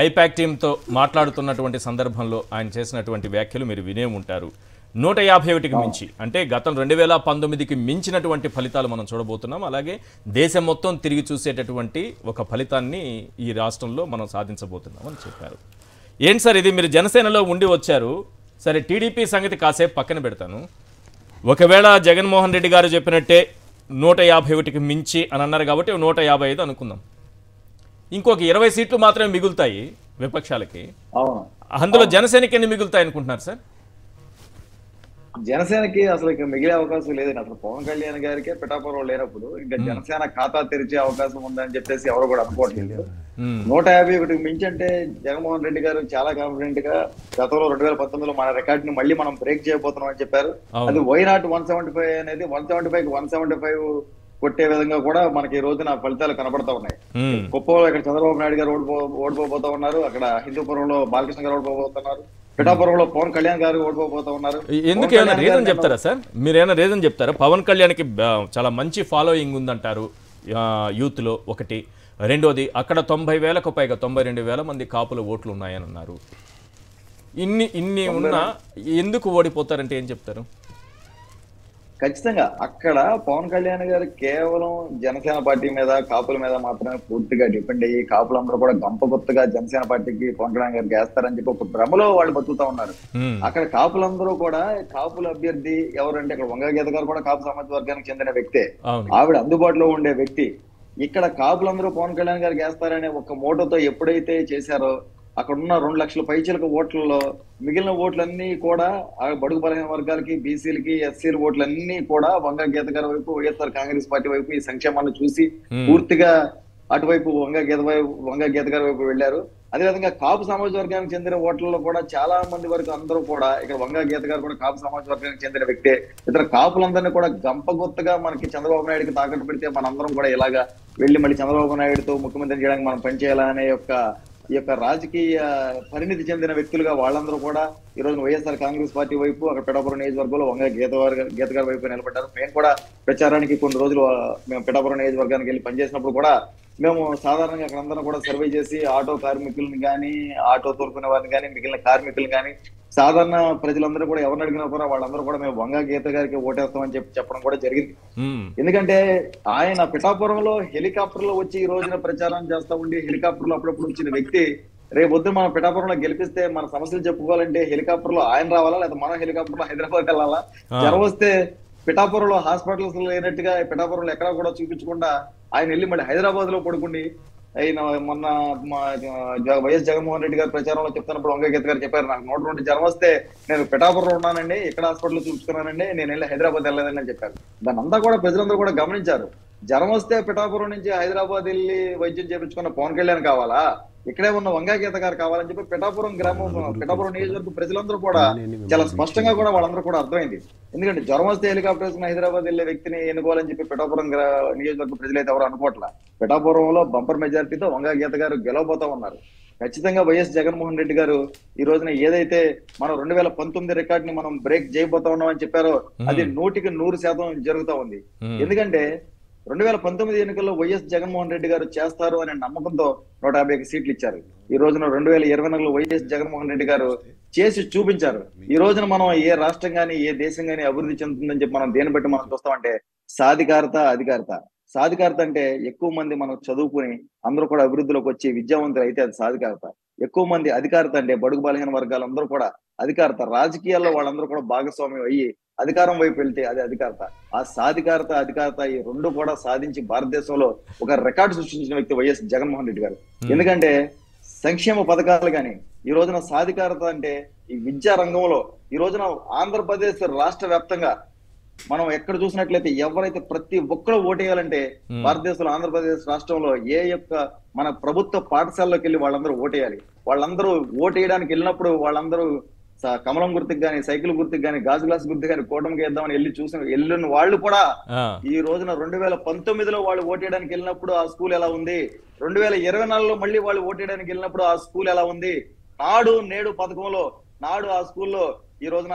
ఐపాక్ టీంతో మాట్లాడుతున్నటువంటి సందర్భంలో ఆయన చేసినటువంటి వ్యాఖ్యలు మీరు వినే ఉంటారు. 151కి మించి, అంటే గతం 2019కి మించినటువంటి ఫలితాలు మనం చూడబోతున్నాం. అలాగే దేశం మొత్తం తిరిగి చూసేటటువంటి ఒక ఫలితాన్ని ఈ రాష్ట్రంలో మనం సాధించబోతున్నాం అని చెప్పారు. ఏంటి సార్ ఇది? మీరు జనసేనలో ఉండి వచ్చారు, సరే టీడీపీ సంగతి కాసేపు పక్కన పెడతాను. ఒకవేళ జగన్మోహన్ రెడ్డి గారు చెప్పినట్టే 151కి మించి అని అన్నారు కాబట్టి 155 అనుకుందాం. ఇంకొక 20 సీట్లు మాత్రమే మిగులుతాయి విపక్షాలకి. అందులో జనసేనకి ఎన్ని మిగులుతాయి అనుకుంటున్నారు సార్? జనసేనకి అసలు ఇంకా మిగిలే అవకాశం లేదండి. అసలు పవన్ కళ్యాణ్ గారికే పిఠాపురం లేనప్పుడు ఇంకా జనసేన ఖాతా తెరిచే అవకాశం ఉందని చెప్పేసి ఎవరు కూడా అనుకోవట్లేదు. 151కి మించి అంటే జగన్మోహన్ రెడ్డి గారు చాలా కాన్ఫిడెంట్ గా గతంలో 2019లో మన రికార్డ్ ని మళ్ళీ మనం బ్రేక్ చేయబోతున్నాం అని చెప్పారు. అది వై నాట్ 175 అనేది 175కి 175 కొట్టే విధంగా కూడా మనకి ఈ రోజున ఫలితాలు కనబడతా ఉన్నాయి. కుప్పంలో ఇక్కడ చంద్రబాబు నాయుడు గారు ఓడిపోబోతా ఉన్నారు, అక్కడ హిందూపురంలో బాలకృష్ణ గారు ఓడిపోబోతున్నారు, పిఠాపురంలో పవన్ కళ్యాణ్ గారు ఓడిపోబోతా ఉన్నారు. ఎందుకు ఏమైనా రీజన్ చెప్తారా సార్? మీరు ఏమైనా రీజన్ చెప్తారా? పవన్ కళ్యాణ్కి చాలా మంచి ఫాలోయింగ్ ఉందంటారు యూత్ లో, ఒకటి. రెండోది అక్కడ 90,000కు పైగా 92,000 మంది కాపుల ఓట్లు ఉన్నాయని అన్నారు. ఇన్ని ఉన్నా ఎందుకు ఓడిపోతారంటే ఏం చెప్తారు? ఖచ్చితంగా అక్కడ పవన్ కళ్యాణ్ గారు కేవలం జనసేన పార్టీ మీద, కాపుల మీద మాత్రమే పూర్తిగా డిపెండ్ అయ్యి కాపులందరూ కూడా గంపగొత్తగా జనసేన పార్టీకి పవన్ కళ్యాణ్ గారికి వేస్తారని చెప్పి ఒక భ్రమలో వాళ్ళు బతుకుతా ఉన్నారు. అక్కడ కాపులందరూ కూడా, కాపుల అభ్యర్థి ఎవరంటే అక్కడ వంగ గీత గారు కూడా కాపు సామాజిక వర్గానికి చెందిన వ్యక్తే, ఆవిడ అందుబాటులో ఉండే వ్యక్తి. ఇక్కడ కాపులందరూ పవన్ కళ్యాణ్ గారికి వేస్తారనే ఒక మోటోతో ఎప్పుడైతే చేశారో అక్కడ ఉన్న 2 లక్షల పైచీలకు ఓట్లలో మిగిలిన ఓట్లన్నీ కూడా బడుగు బలహీన వర్గాలకి, బీసీలకి, ఎస్సీల ఓట్లన్నీ కూడా వంగ గీత గారి వైపు, వైఎస్ఆర్ కాంగ్రెస్ పార్టీ వైపు ఈ సంక్షేమాన్ని చూసి పూర్తిగా అటువైపు వంగ గీత గారి వైపు వెళ్లారు. అదేవిధంగా కాపు సామాజిక వర్గానికి చెందిన ఓట్లలో కూడా చాలా మంది వరకు అందరూ కూడా ఇక్కడ వంగ గీత గారు కూడా కాపు సామాజిక వర్గానికి చెందిన వ్యక్తే. ఇతర కాపులందరినీ కూడా గంపగొత్తగా మనకి చంద్రబాబు నాయుడుకి తాకట్టు పెడితే మనందరం కూడా ఇలాగా వెళ్లి మళ్ళీ చంద్రబాబు నాయుడుతో ముఖ్యమంత్రి చేయడానికి మనం పనిచేయాలనే ఈ యొక్క రాజకీయ పరిణితి చెందిన వ్యక్తులుగా వాళ్ళందరూ కూడా ఈ రోజు వైఎస్ఆర్ కాంగ్రెస్ పార్టీ వైపు, అక్కడ పిఠాపురం నియోజకవర్గంలో వంగ గీత గారి వైపు నిలబడ్డారు. మేము కూడా ప్రచారానికి కొన్ని రోజులు మేము పిఠాపురం నియోజకవర్గానికి వెళ్ళి పనిచేసినప్పుడు కూడా మేము సాధారణంగా అక్కడ అందరం కూడా సర్వే చేసి ఆటో కార్మికులను కానీ, ఆటో తోలుకునే వారిని కానీ, మిగిలిన కార్మికులను కానీ, సాధారణ ప్రజలందరూ కూడా ఎవరిని అడిగినా కూడా వాళ్ళందరూ కూడా మేము వంగ గీత గారికి ఓటేస్తామని చెప్పడం కూడా జరిగింది. ఎందుకంటే ఆయన పిఠాపురంలో హెలికాప్టర్ లో వచ్చి ఈ రోజున ప్రచారం చేస్తా ఉండి హెలికాప్టర్ లో అప్పుడప్పుడు వచ్చిన వ్యక్తి రేపు పొద్దున మనం పిఠాపురంలో గెలిపిస్తే మన సమస్యలు చెప్పుకోవాలంటే హెలికాప్టర్ లో ఆయన రావాలా, లేదా మనం హెలికాప్టర్ లో హైదరాబాద్ వెళ్ళాలా? జ్వరం వస్తే పిఠాపురంలో హాస్పిటల్స్ లేనట్టుగా పిఠాపురంలో ఎక్కడా కూడా చూపించకుండా ఆయన వెళ్ళి మళ్ళీ హైదరాబాద్ లో పడుకుని అయిన మొన్న వైఎస్ జగన్మోహన్ రెడ్డి గారు ప్రచారంలో చెప్తున్నప్పుడు వంగ గీత గారు చెప్పారు, నాకు 102 జ్వరం వస్తే నేను పిఠాపురంలో ఉన్నానండి, ఇక్కడ హాస్పిటల్ చూపించుకున్నానండి, నేను వెళ్ళి హైదరాబాద్ వెళ్ళలేదని అని చెప్పారు. దాని అంతా కూడా ప్రజలందరూ కూడా గమనించారు. జ్వరం వస్తే పిఠాపురం నుంచి హైదరాబాద్ వెళ్ళి వైద్యం చేయించుకున్న పవన్ కళ్యాణ్ కావాలా, ఇక్కడే ఉన్న వంగా గీత గారు కావాలని చెప్పి పిఠాపురం గ్రామం, పిఠాపురం నియోజకవర్గ ప్రజలందరూ కూడా చాలా స్పష్టంగా కూడా వాళ్ళందరూ కూడా అర్థమైంది. ఎందుకంటే జ్వరం వస్తే హెలికాప్టర్ వేసుకుని హైదరాబాద్ వెళ్ళే వ్యక్తిని ఎన్నుకోవాలని చెప్పి పిఠాపురం నియోజకవర్గ ప్రజలైతే ఎవరు అనుకోవట్లా. పిఠాపురంలో బంపర్ మెజారిటీతో వంగా గీత గారు గెలవబోతా ఉన్నారు. ఖచ్చితంగా వైఎస్ జగన్మోహన్ రెడ్డి గారు ఈ రోజున ఏదైతే మనం 2019 రికార్డ్ ని మనం బ్రేక్ చేయబోతా ఉన్నామని చెప్పారో అది 100% జరుగుతా ఉంది. ఎందుకంటే 2019 ఎన్నికల్లో వైఎస్ జగన్మోహన్ రెడ్డి గారు చేస్తారు అనే నమ్మకంతో 151 సీట్లు ఇచ్చారు. ఈ రోజున 2024లో వైఎస్ జగన్మోహన్ రెడ్డి గారు చేసి చూపించారు. ఈ రోజున మనం ఏ రాష్ట్రం గానీ ఏ దేశం గానీ అభివృద్ధి చెందుతుందని చెప్పి మనం దేని బట్టి మనం చూస్తామంటే సాధికారత, అధికారత. సాధికారత అంటే ఎక్కువ మంది మనం చదువుకుని అందరూ కూడా అభివృద్ధిలోకి వచ్చి విద్యావంతులు అయితే అది సాధికారత. ఎక్కువ మంది అధికారత అంటే బడుగు బలహీన వర్గాలందరూ కూడా అధికారత. రాజకీయాల్లో వాళ్ళందరూ కూడా భాగస్వామ్యం అయ్యి అధికారం వైపు వెళ్తే అది అధికారత. ఆ సాధికారత, అధికారత ఈ రెండు కూడా సాధించి భారతదేశంలో ఒక రికార్డు సృష్టించిన వ్యక్తి వైఎస్ జగన్మోహన్ రెడ్డి గారు. ఎందుకంటే సంక్షేమ పథకాలు కానీ ఈ రోజున సాధికారత అంటే ఈ విద్యా రంగంలో ఈ రోజున ఆంధ్రప్రదేశ్ రాష్ట్ర వ్యాప్తంగా మనం ఎక్కడ చూసినట్లయితే ఎవరైతే ప్రతి ఒక్కరు ఓటేయాలంటే భారతదేశంలో ఆంధ్రప్రదేశ్ రాష్ట్రంలో ఏ యొక్క మన ప్రభుత్వ పాఠశాలలోకి వెళ్ళి వాళ్ళందరూ ఓటేయాలి. వాళ్ళందరూ ఓటేయడానికి వెళ్ళినప్పుడు వాళ్ళందరూ కమలం గుర్తుకు గాని, సైకిల్ గుర్తుకు గాని, గాజు గ్లాస్ గుర్తు గాని కూటమికి వేద్దామని వెళ్ళిన వాళ్ళు కూడా ఈ రోజున 2019లో వాళ్ళు ఓటేయడానికి వెళ్ళినప్పుడు ఆ స్కూల్ ఎలా ఉంది, 2024లో మళ్ళీ వాళ్ళు ఓటేయడానికి వెళ్ళినప్పుడు ఆ స్కూల్ ఎలా ఉంది. నాడు నేడు పథకంలో నాడు ఆ స్కూల్లో ఈ రోజున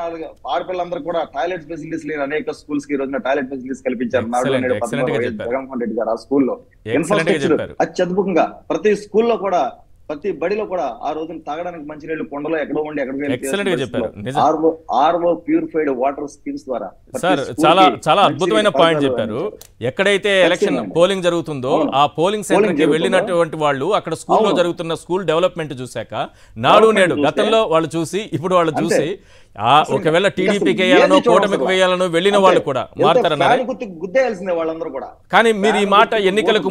ఆడపిల్లలందరూ కూడా టాయిలెట్ ఫెసిలిటీస్ లేని అనేక స్కూల్స్ కి ఈ రోజున టాయిలెట్ ఫెసిలిటీస్ కల్పించారు. నాడు నేడు పథకంలో జగన్మోహన్ రెడ్డి గారు ఆ స్కూల్లో ఇన్ఫ్రాస్ట్రక్చర్ అత్యద్భుతంగా ప్రతి స్కూల్లో కూడా ప్రతి బడిలో కూడా ఆ రోజున తాగడానికి మంచినీళ్ళు కొండలో ఎక్కడో ఉండి ఎక్కడికి ఆర్ఓ ప్యూరిఫైడ్ వాటర్ స్కీమ్స్ ద్వారా. సార్ చాలా అద్భుతమైన పాయింట్ చెప్పారు. ఎక్కడైతే ఎలక్షన్ పోలింగ్ జరుగుతుందో ఆ పోలింగ్ సెంటర్ కి వెళ్ళినటువంటి వాళ్ళు అక్కడ స్కూల్లో జరుగుతున్న స్కూల్ డెవలప్మెంట్ చూశాక నాడు నేడు గతంలో వాళ్ళు చూసి ఇప్పుడు వాళ్ళు చూసి ఒకవేళ టీడీపీకి వేయాలనో కూటమికి వేయాలనో వెళ్ళిన వాళ్ళు కూడా మారుతారన్నారు. కానీ మీరు ఈ మాట ఎన్నికలకు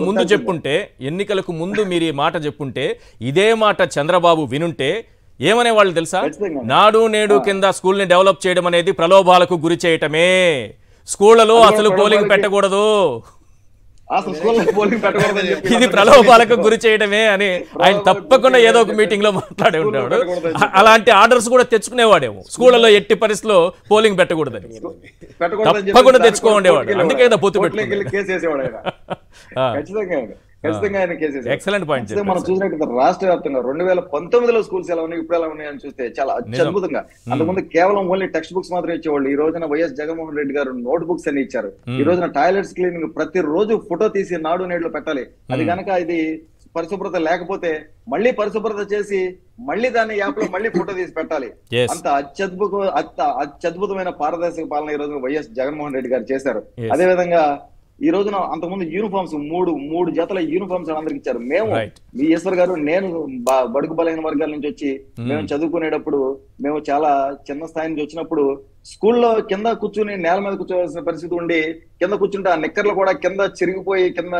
ముందు మీరు ఈ మాట చెప్పుంటే ఇదే మాట చంద్రబాబు వినుంటే ఏమనే వాళ్ళు తెలుసా? నాడు నేడు కింద స్కూల్ ని డెవలప్ చేయడం అనేది ప్రలోభాలకు గురి చేయటమే, స్కూళ్లలో అసలు పోలింగ్ పెట్టకూడదు, ఇది ప్రలోభాలకు గురి చేయడమే అని ఆయన తప్పకుండా ఏదో ఒక మీటింగ్ లో మాట్లాడే ఉంటాడు. అలాంటి ఆర్డర్స్ కూడా తెచ్చుకునేవాడేమో, స్కూళ్లలో ఎట్టి పరిస్థితిలో పోలింగ్ పెట్టకూడదని తప్పకుండా తెచ్చుకో ఉండేవాడు. అందుకే పొత్తు పెట్టుకునేవాడు. Excellent point. మనం చూసినట్టు రాష్ట్ర వ్యాప్తంగా 2019లో స్కూల్స్ ఎలా ఉన్నాయి, ఇప్పుడు ఎలా ఉన్నాయని చూస్తే చాలా అత్యద్భుతంగా. అంతకుముందు కేవలం ఓన్లీ టెక్స్ట్ బుక్స్ మాత్రం ఇచ్చేవాళ్ళు. ఈ రోజున వైఎస్ జగన్మోహన్ రెడ్డి గారు నోట్ బుక్స్ అని ఇచ్చారు. ఈ రోజున టాయిలెట్స్ క్లీనింగ్ ప్రతి రోజు ఫోటో తీసి నాడు నేడులో పెట్టాలి. అది కనుక ఇది పరిశుభ్రత లేకపోతే మళ్ళీ పరిశుభ్రత చేసి మళ్ళీ దాన్ని యాప్ లో మళ్ళీ ఫోటో తీసి పెట్టాలి. అంత అత్యద్భుతమైన పారదర్శక పాలన ఈ రోజున వైఎస్ జగన్మోహన్ రెడ్డి గారు చేశారు. అదే విధంగా ఈ రోజున అంతకుముందు యూనిఫామ్స్ మూడు జతల యూనిఫామ్స్ అందరికి ఇచ్చారు. మేము మీ ఈశ్వర్ గారు నేను బడుగు బలైన వర్గాల నుంచి వచ్చి మేము చదువుకునేటప్పుడు మేము చాలా చిన్న స్థాయి నుంచి వచ్చినప్పుడు స్కూల్లో కింద కూర్చుని నేల మీద కూర్చోవలసిన పరిస్థితి ఉండి కింద కూర్చుంటే ఆ నిక్కర్లు కూడా కింద చిరిగిపోయి కింద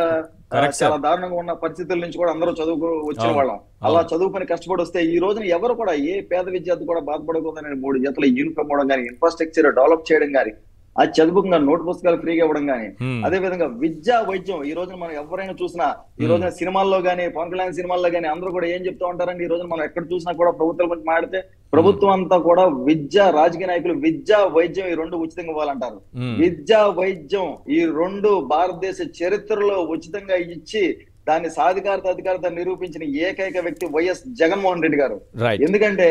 చాలా దారుణంగా ఉన్న పరిస్థితుల నుంచి కూడా అందరూ చదువుకు వచ్చిన వాళ్ళం. అలా చదువుకుని కష్టపడి వస్తే ఈ రోజున ఎవరు కూడా ఏ పేద విద్యార్థి కూడా బాధపడకూడదని 3 జతల యూనిఫామ్ ఇవ్వడం కానీ, ఇన్ఫ్రాస్ట్రక్చర్ డెవలప్ చేయడం కానీ, అది చదువుకుండా నోట్ పుస్తకాలు ఫ్రీగా ఇవ్వడం కానీ, అదే విధంగా విద్యా వైద్యం ఈ రోజున మనం ఎవరైనా చూసినా ఈ రోజున సినిమాల్లో గానీ పవన్ కళ్యాణ్ సినిమాల్లో గానీ అందరూ కూడా ఏం చెప్తూ ఉంటారండి, ఈ రోజున మనం ఎక్కడ చూసినా కూడా ప్రభుత్వం గురించి మాట్లాడితే ప్రభుత్వం అంతా కూడా విద్య, రాజకీయ నాయకులు విద్యా వైద్యం ఈ రెండు ఉచితంగా ఇవ్వాలంటారు. విద్యా వైద్యం ఈ రెండు భారతదేశ చరిత్రలో ఉచితంగా ఇచ్చి దాన్ని సాధికారత అధికారత నిరూపించిన ఏకైక వ్యక్తి వైఎస్ జగన్మోహన్ రెడ్డి గారు. ఎందుకంటే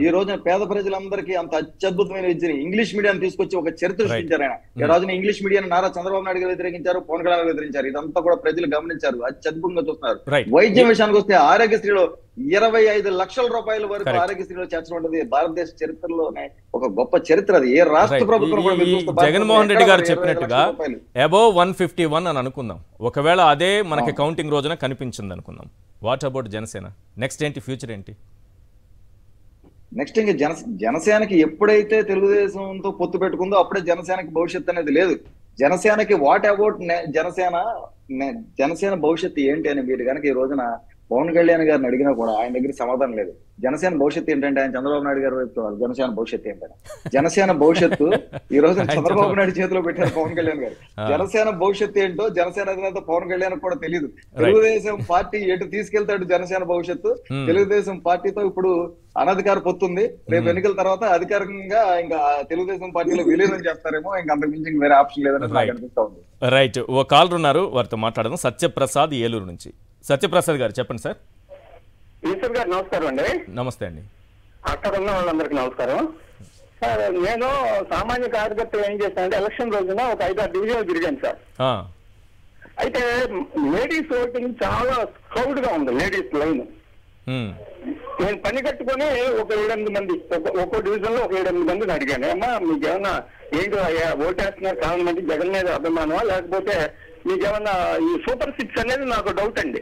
ఈ రోజున పేద ప్రజలందరికీ అంత అత్యద్భుతమైన విద్యని ఇంగ్లీష్ మీడియం తీసుకొచ్చి ఒక చరిత్ర సృష్టించారు ఆయన. ఈ రోజున ఇంగ్లీష్ మీడియం నారా చంద్రబాబు నాయుడు గారు వ్యతిరేకించారు, పవన్ కళ్యాణ్ వ్యతిరేకించారు. ఇదంతా కూడా ప్రజలు గమనించారు, అత్యద్భుతంగా చూస్తున్నారు. వైద్యం విషయానికి వస్తే ఆరోగ్యశ్రీలో 25 లక్షల రూపాయల వరకు ఆరోగ్యశ్రీలో చేర్చడం ఉంటుంది భారతదేశ చరిత్రలోనే ఒక గొప్ప చరిత్ర. అది ఏ రాష్ట్ర ప్రభుత్వం జగన్మోహన్ రెడ్డి గారు చెప్పినట్టుగా అబౌవ్ 151 అని అనుకుందాం. ఒకవేళ అదే మనకి కౌంటింగ్ రోజున కనిపించింది అనుకుందాం. What about Janasena? నెక్స్ట్ ఏంటి, ఫ్యూచర్ ఏంటి? నెక్స్ట్ ఇంకా జనసేనకి ఎప్పుడైతే తెలుగుదేశంతో పొత్తు పెట్టుకుందో అప్పుడే జనసేనకి భవిష్యత్తు అనేది లేదు. జనసేనకి వాట్ అబౌట్ జనసేన భవిష్యత్తు ఏంటి అని మీరు కనుక ఈ రోజున పవన్ కళ్యాణ్ గారిని అడిగినా కూడా ఆయన దగ్గర సమాధానం లేదు. జనసేన భవిష్యత్తు ఏంటంటే ఆయన చంద్రబాబు నాయుడు గారు వైపు జనసేన భవిష్యత్తు ఏంటంటే జనసేన భవిష్యత్తు ఈ రోజు చంద్రబాబు నాయుడు చేతిలో పెట్టారు పవన్ కళ్యాణ్ గారు. జనసేన భవిష్యత్తు ఏంటో జనసేన అధినేత పవన్ కళ్యాణ్ కూడా తెలియదు. తెలుగుదేశం పార్టీ ఎటు తీసుకెళ్తాడు జనసేన భవిష్యత్తు. తెలుగుదేశం పార్టీతో ఇప్పుడు అనధికార పొత్తుంది. రేపు ఎన్నికల తర్వాత అధికారికంగా ఇంకా తెలుగుదేశం పార్టీలో విలీనం చేస్తారేమో. ఇంకా అంతకు మించి వేరే ఆప్షన్ లేదని నాకు అనిపిస్తా ఉంది. రైట్, ఓ కాలర్ ఉన్నారు, వారితో మాట్లాడదాం. సత్యప్రసాద్ ఏలూరు నుంచి. సత్యప్రసాద్ గారు చెప్పండి సార్. ఈశ్వర్ గారు నమస్కారం అండి. నమస్తే అండి. అక్కడ ఉన్న వాళ్ళందరికీ నమస్కారం సార్. నేను సామాన్య కార్యకర్తలు ఏం చేశానంటే ఎలక్షన్ రోజున ఒక 5-6 డివిజన్లు తిరిగాను సార్. అయితే లేడీస్ ఓటింగ్ చాలా క్రౌడ్ గా ఉంది. లేడీస్ లైన్ నేను పని కట్టుకుని ఒక 7-8 మంది ఒక్కో డివిజన్ లో ఒక 7-8 మందిని అడిగాను. అమ్మా మీకు ఏమన్నా ఏంటో ఓటేస్తున్నారు కారణం అంటే జగన్ మీద అభిమానమా లేకపోతే మీకేమన్నా ఈ సూపర్ 6 అనేది నాకు డౌట్ అండి.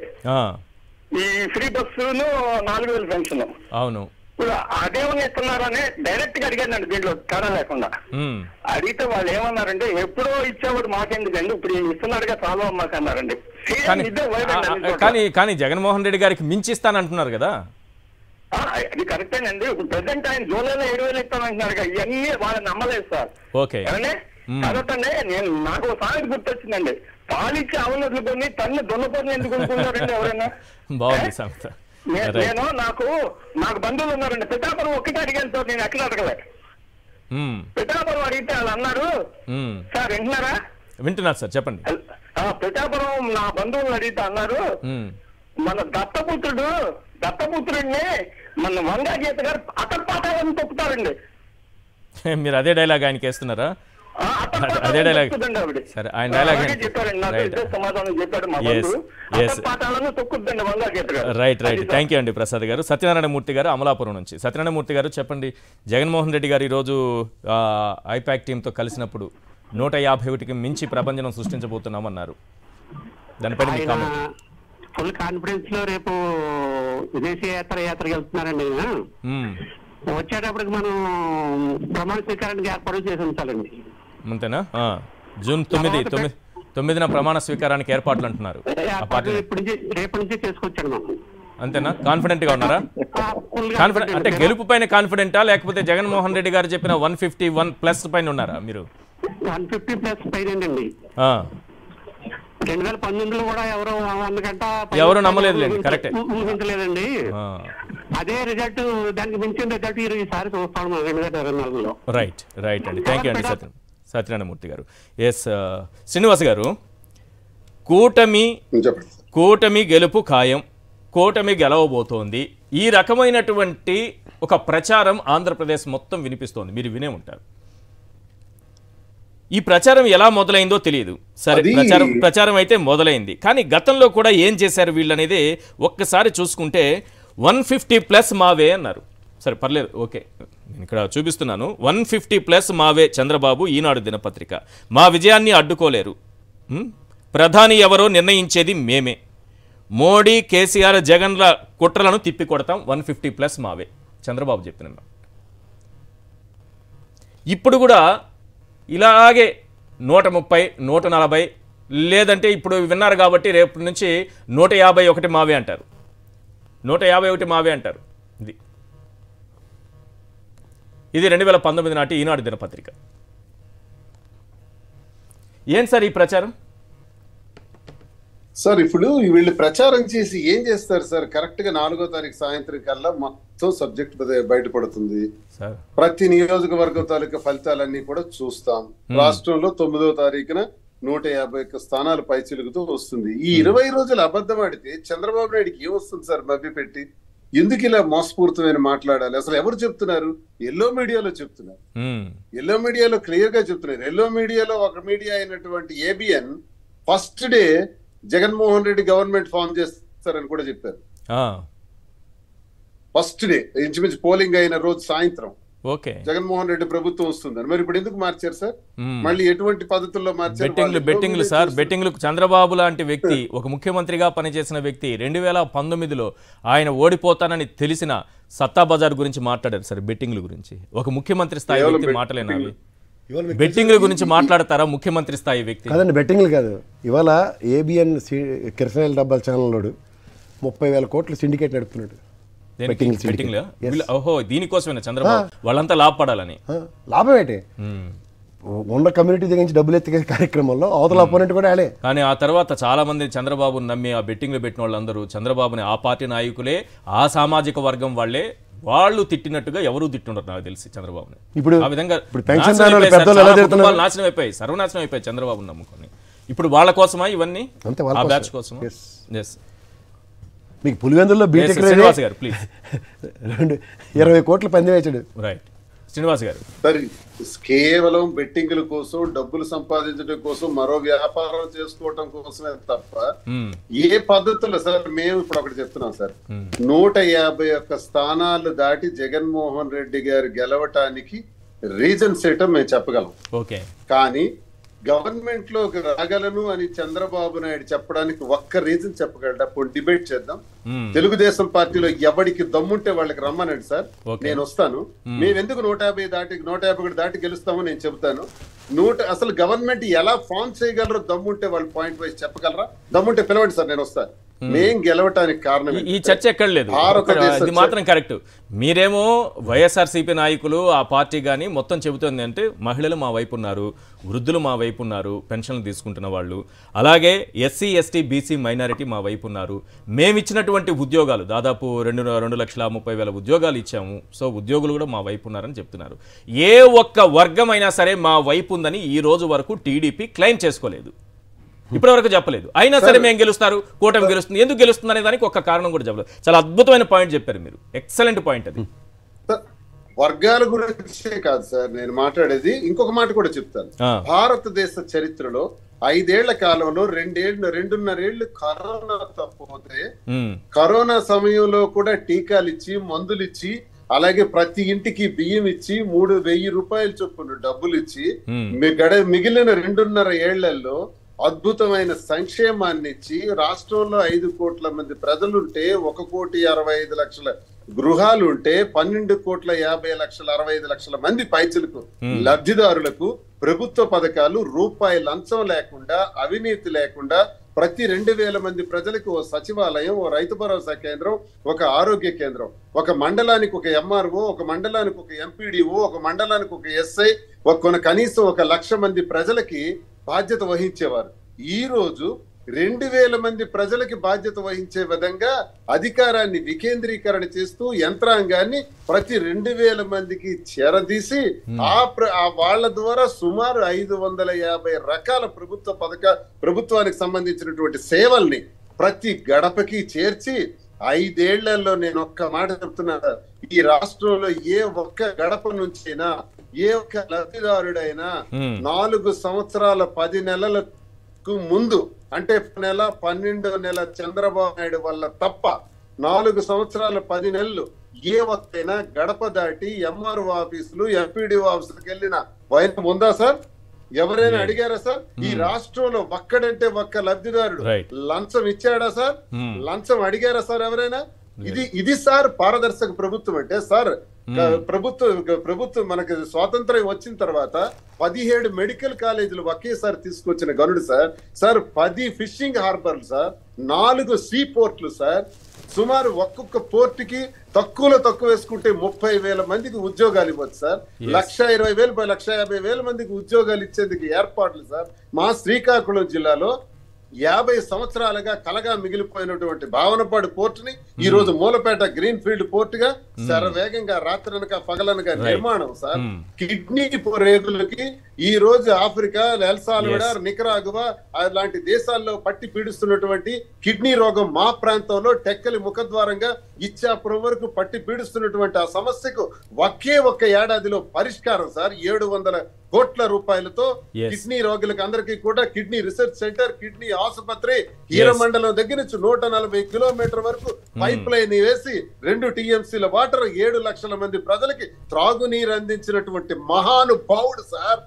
ఈ ఫ్రీ బస్సును 4000 పెన్షన్ అవును ఇప్పుడు అదేమన్నా ఇస్తున్నారని డైరెక్ట్ గా అడిగానండి. దీంట్లో తేడా లేకుండా అడిగితే వాళ్ళు ఏమన్నారంటే ఎప్పుడో ఇచ్చేవాడు మాకెందుకండి ఇప్పుడు ఇస్తున్నాడుగా చాలా మాకు అన్నారండి. కానీ జగన్మోహన్ రెడ్డి గారికి మించి ఇస్తానంటున్నారు కదా. అది కరెక్టేనండి. ఇప్పుడు ప్రెసెంట్ ఆయన జూలైలో 7,000 ఇస్తానంటున్నారు కదా. ఇవన్నీ వాళ్ళు నమ్మలేదు సార్. ఓకే అదొకండి. నాకు సామెత గుర్తొచ్చిందండి, పాలిచ్చి అవనదులు కొన్ని తన్ని దొన్నపోని ఎందుకు కొనుక్కున్నారండి ఎవరైనా. బాగుంది సామెత. నేను నాకు బంధువులు ఉన్నారండి. పిఠాపురం ఒక్కటే అడిగాను సార్, నేను ఎక్కడ అడగలే. పిఠాపురం అడిగితే వాళ్ళు అన్నారు సార్. వింటున్నారా? వింటున్నారు సార్, చెప్పండి. పిఠాపురం నా బంధువులను అడిగితే అన్నారు మన దత్తపుత్రుడిని మన వంగా గీత గారు అతపాతాలని తొక్కుతారండి. మీరు అదే డైలాగ్ ఆయనకి వేస్తున్నారా? అదే డైలాగ్ సరే, ఆయన డైలాగ్ రైట్. థ్యాంక్ యూ అండి ప్రసాద్ గారు. సత్యనారాయణమూర్తి గారు అమలాపురం నుంచి. సత్యనారాయణమూర్తి గారు చెప్పండి, జగన్మోహన్ రెడ్డి గారు ఈరోజు ఐపాక్ టీంతో కలిసినప్పుడు 151కి మించి ప్రభంజనం సృష్టించబోతున్నామన్నారు. దానిపైన మీ కామెంట్. ఫుల్ కాన్ఫిడెన్స్ లో రేపు విదేశీ యాత్రకి వెళ్తున్నారండి. వచ్చేటప్పటికి మనం ప్రమాణ స్వీకారానికి ఏర్పాటు చేసి ఉంచాలండి. అంతేనా? జూన్ 9న ప్రమాణ స్వీకారానికి ఏర్పాట్లు అంటున్నారు. రేపు నుంచి చేసుకొచ్చాడు. అంతేనా? కాన్ఫిడెంట్ గా ఉన్నారా? కాన్ఫిడెంట్ అంటే గెలుపు పైన కాన్ఫిడెంటా లేకపోతే జగన్మోహన్ రెడ్డి గారు చెప్పిన 151+ పైన ఉన్నారా మీరు? 150+ పైన అండి. 2019లో కూడా ఎవరు నమ్మలేదు, కరెక్ట్ ఊహించలేదండి. అదే రిజల్ట్, దానికి మించిన రిజల్ట్ ఈసారి చూస్తాం 2024లో. రైట్ అండి. థ్యాంక్ యూ అండి సత్యనారాయణమూర్తి గారు. ఎస్ శ్రీనివాస్ గారు, కూటమి గెలుపు ఖాయం, కూటమి గెలవబోతోంది, ఈ రకమైనటువంటి ఒక ప్రచారం ఆంధ్రప్రదేశ్ మొత్తం వినిపిస్తోంది. మీరు వినే ఉంటారు. ఈ ప్రచారం ఎలా మొదలైందో తెలియదు. సరే, ప్రచారం అయితే మొదలైంది. కానీ గతంలో కూడా ఏం చేశారు వీళ్ళు అనేది ఒక్కసారి చూసుకుంటే 150+ మావే అన్నారు. సరే పర్లేదు, ఓకే, నేను ఇక్కడ చూపిస్తున్నాను. 150+ మావే చంద్రబాబు, ఈనాడు దినపత్రిక. మా విజయాన్ని అడ్డుకోలేరు, ప్రధాని ఎవరో నిర్ణయించేది మేమే, మోడీ కేసీఆర్ జగన్ల కుట్రలను తిప్పికొడతాం, 150+ మావే చంద్రబాబు చెప్పిన. ఇప్పుడు కూడా ఇలాగే 130, 140 లేదంటే ఇప్పుడు విన్నారు కాబట్టి రేపు నుంచి 151 మావే అంటారు. 151 మావే అంటారు. ఇది 2019 నాటి ఈనాడు దినపత్రిక. ఏం సార్ ఈ ప్రచారం? సార్ ఇప్పుడు వీళ్ళు ప్రచారం చేసి ఏం చేస్తారు సార్? కరెక్ట్ గా 4వ తారీఖు సాయంత్రం కల్లా మొత్తం సబ్జెక్ట్ బయటపడుతుంది. ప్రతి నియోజకవర్గం తాలూకా ఫలితాలన్నీ కూడా చూస్తాం. రాష్ట్రంలో 9వ తారీఖున 151 స్థానాలు పైచిలుగుతూ వస్తుంది. ఈ 20 రోజులు అబద్ధం ఆడితే చంద్రబాబు నాయుడికి ఏమొస్తుంది సార్? మభ్య పెట్టి ఎందుకు ఇలా మోసపూరితమైన మాట్లాడాలి? అసలు ఎవరు చెప్తున్నారు? ఎల్లో మీడియాలో చెప్తున్నారు. ఎల్లో మీడియాలో క్లియర్ గా చెప్తున్నారు. ఎల్లో మీడియాలో ఒక మీడియా అయినటువంటి ABN first day Jaganmohan Reddy government form చేస్తారని కూడా చెప్పారు. ఫస్ట్ డే ఇంచుమించు పోలింగ్ అయిన రోజు సాయంత్రం జగన్మోహన్ రెడ్డి ప్రభుత్వం వస్తుందని. మరి ఇప్పుడు ఎందుకు మార్చారు సార్? మళ్ళీ ఎటువంటి పద్ధతుల్లో మార్చారు? బెట్టింగ్లు సార్, బెట్టింగ్లు. చంద్రబాబు లాంటి వ్యక్తి, ఒక ముఖ్యమంత్రిగా పనిచేసిన వ్యక్తి 2019లో ఆయన ఓడిపోతానని తెలిసిన సత్తా బజార్ గురించి మాట్లాడారు సార్. బెట్టింగ్ల గురించి ఒక ముఖ్యమంత్రి స్థాయి వ్యక్తి మాటలేనావి? బెట్టింగ్ల గురించి మాట్లాడతారా ముఖ్యమంత్రి స్థాయి వ్యక్తి? కాదండి, బెట్టింగ్లు కాదు. ఇవాళ ఏబిఎన్ కిరసనాయిల్ డబ్బాల ఛానల్లోడు 30,000 కోట్ల సిండికేట్ నడుపుతున్నాడు. ఓహో, దీనికోసమేనా చంద్రబాబు వాళ్ళంతా లాభపడాలని? లాభం ఏంటి? ఉన్న కమ్యూనిటీ దగ్గర నుంచి డబ్బులు ఎత్తుకే కార్యక్రమంలో అవతల అపోనెంట్ కూడా ఆడే. కానీ ఆ తర్వాత చాలా మంది చంద్రబాబుని నమ్మి ఆ బెట్టింగ్లు పెట్టిన వాళ్ళందరూ చంద్రబాబుని ఆ పార్టీ నాయకులే, ఆ సామాజిక వర్గం వాళ్ళే, వాళ్ళు తిట్టినట్టుగా ఎవరూ తిట్టుండరు నాకు తెలిసి చంద్రబాబుని. ఇప్పుడు ఆ విధంగా నాశనం అయిపోయి సర్వనాశనం అయిపోయి చంద్రబాబుని నమ్ముకొని. ఇప్పుడు వాళ్ళ కోసమా ఇవన్నీ? ఆ బ్యాచ్ కోసమా? మీకు పులివెందుల్లో బీటెక్ శ్రీనివాస్ గారు ప్లీజ్. 20 కోట్ల పంది వేచాడు. రైట్, శ్రీనివాస్ గారు. సరే, కేవలం బెట్టింగ్ల కోసం, డబ్బులు సంపాదించడం కోసం, మరో వ్యాపారం చేసుకోవటం కోసమే తప్ప ఏ పద్ధతుల్లో సార్ మేము ఇప్పుడు ఒకటి చెప్తున్నాం సార్, 151 స్థానాలు దాటి జగన్మోహన్ రెడ్డి గారు గెలవటానికి రీజన్స్ ఏంటో మేము చెప్పగలం. ఓకే, కానీ గవర్నమెంట్ లోకి రాగలను అని చంద్రబాబు నాయుడు చెప్పడానికి ఒక్క రీజన్ చెప్పగలడు. అప్పుడు డిబేట్ చేద్దాం. తెలుగుదేశం పార్టీలో ఎవరికి దమ్ముంటే వాళ్ళకి రమ్మనండి సార్, నేను వస్తాను. మేము ఎందుకు 150 దాటి గెలుస్తామో నేను చెబుతాను. అసలు గవర్నమెంట్ ఎలా ఫామ్ చేయగలరో దమ్ముంటే వాళ్ళు పాయింట్ వైజ్ చెప్పగలరా? దమ్ముంటే పిలవండి సార్, నేను వస్తాను. మేం గెలవటానికి కారణం ఈ చర్చ ఎక్కడ లేదు, ఇది మాత్రం కరెక్ట్. మీరేమో వైఎస్ఆర్సీపీ నాయకులు, ఆ పార్టీ కానీ మొత్తం చెబుతుంది అంటే మహిళలు మా వైపు ఉన్నారు, వృద్ధులు మా వైపు ఉన్నారు, పెన్షన్లు తీసుకుంటున్న వాళ్ళు, అలాగే ఎస్సీ ఎస్టీ బీసీ మైనారిటీ మా వైపు ఉన్నారు. మేమిచ్చినటువంటి ఉద్యోగాలు దాదాపు 2,30,000 ఉద్యోగాలు ఇచ్చాము. సో ఉద్యోగులు కూడా మా వైపు ఉన్నారని చెప్తున్నారు. ఏ ఒక్క వర్గం అయినా సరే మా వైపు ఉందని ఈ రోజు వరకు టీడీపీ క్లెయిమ్ చేసుకోలేదు, ఇప్పటి వరకు చెప్పలేదు. అయినా సరే మేము గెలుస్తారు, కూటమి గెలుస్తుంది, ఎందుకు గెలుస్తుంది అనే దానికి ఒక్క కారణం కూడా చెప్పలేదు. చాలా అద్భుతమైన పాయింట్ చెప్పారు మీరు, ఎక్సలెంట్ పాయింట్ అది. వర్గాల గురించే కాదు సార్ నేను మాట్లాడేది, ఇంకొక మాట కూడా చెప్తాను. భారతదేశ చరిత్రలో 5 ఏళ్ల కాలంలో 2.5 ఏళ్లు కరోనా తప్పిపోతే, కరోనా సమయంలో కూడా టీకాలు ఇచ్చి, మందులు ఇచ్చి, అలాగే ప్రతి ఇంటికి బియ్యం ఇచ్చి, 3,000 రూపాయలు చొప్పున డబ్బులు ఇచ్చి, మిగిలిన 2.5 ఏళ్లలో అద్భుతమైన సంక్షేమాన్ని ఇచ్చి, రాష్ట్రంలో 5 కోట్ల మంది ప్రజలుంటే 1,65,00,000 గృహాలు ఉంటే 12,50,65,00,000 మంది పైచలకు లబ్ధిదారులకు ప్రభుత్వ పథకాలు, రూపాయి లంచం లేకుండా, అవినీతి లేకుండా, ప్రతి 2,000 మంది ప్రజలకు ఓ సచివాలయం, ఓ రైతు భరోసా కేంద్రం, ఒక ఆరోగ్య కేంద్రం, ఒక మండలానికి ఒక ఎంఆర్ఓ, ఒక మండలానికి ఒక ఎంపీడీఓ, ఒక మండలానికి ఒక ఎస్ఐ, కనీసం 1,00,000 మంది ప్రజలకి బాధ్యత వహించేవారు. ఈ రోజు 2,000 మంది ప్రజలకి బాధ్యత వహించే విధంగా అధికారాన్ని వికేంద్రీకరణ చేస్తూ యంత్రాంగాన్ని ప్రతి 2,000 మందికి చేరదీసి వాళ్ళ ద్వారా సుమారు 550 రకాల ప్రభుత్వానికి సంబంధించినటువంటి సేవల్ని ప్రతి గడపకి చేర్చి 5 ఏళ్లలో నేను ఒక్క మాట చెప్తున్నా, ఈ రాష్ట్రంలో ఏ ఒక్క గడప నుంచైనా ఏ ఒక్క లబ్ధిదారుడైనా 4 సంవత్సరాల 10 నెలలకు ముందు, అంటే 12వ నెల చంద్రబాబు నాయుడు వల్ల తప్ప 4 సంవత్సరాల 10 నెలలు ఏ ఒక్కైనా గడప దాటి ఎంఆర్ఓ ఆఫీసులు, ఎంపీడీఓ ఆఫీసులకు వెళ్ళిన వైద్యం ఉందా సార్? ఎవరైనా అడిగారా సార్? ఈ రాష్ట్రంలో ఒక్కడంటే ఒక్క లబ్ధిదారుడు లంచం ఇచ్చాడా సార్? లంచం అడిగారా సార్ ఎవరైనా? ఇది సార్ పారదర్శక ప్రభుత్వం అంటే. సార్ ప్రభుత్వం మనకి స్వాతంత్రం వచ్చిన తర్వాత 17 మెడికల్ కాలేజీలు ఒకేసారి తీసుకొచ్చిన గనుడు సార్ 10 ఫిషింగ్ హార్బర్లు సార్, 4 సీ పోర్ట్లు సార్, సుమారు ఒక్కొక్క పోర్టుకి తక్కువ వేసుకుంటే 30,000 మందికి ఉద్యోగాలు ఇవ్వచ్చు సార్. 1,20,000 1,50,000 మందికి ఉద్యోగాలు ఇచ్చేందుకు ఏర్పాట్లు సార్. మా శ్రీకాకుళం జిల్లాలో 50 సంవత్సరాలుగా కలగా మిగిలిపోయినటువంటి భావనపాడు పోర్టుని ఈ రోజు మూలపేట గ్రీన్ ఫీల్డ్ పోర్టుగా శరవేగంగా రాత్రనక పగలనగా నిర్మాణం సార్. కిడ్నీ రేగులకి ఈ రోజు ఆఫ్రికా, ఎల్ సాల్వడార్, నికరాగువా అలాంటి దేశాల్లో పట్టి పీడిస్తున్నటువంటి కిడ్నీ రోగం మా ప్రాంతంలో టెక్కలి ముఖద్వారంగా ఇచ్చాపురం వరకు పట్టి పీడిస్తున్నటువంటి ఆ సమస్యకు ఒక్క ఏడాదిలో పరిష్కారం సార్. 700 కోట్ల రూపాయలతో కిడ్నీ రోగులకు అందరికీ కూడా కిడ్నీ రీసెర్చ్ సెంటర్, కిడ్నీ ఆసుపత్రి, హీరమండలం దగ్గర నుంచి 140 కిలోమీటర్ వరకు పైప్ లైన్ వేసి 2 టీఎంసీల వాటర్ 7 లక్షల మంది ప్రజలకి త్రాగునీరు అందించినటువంటి మహానుభావుడు సార్.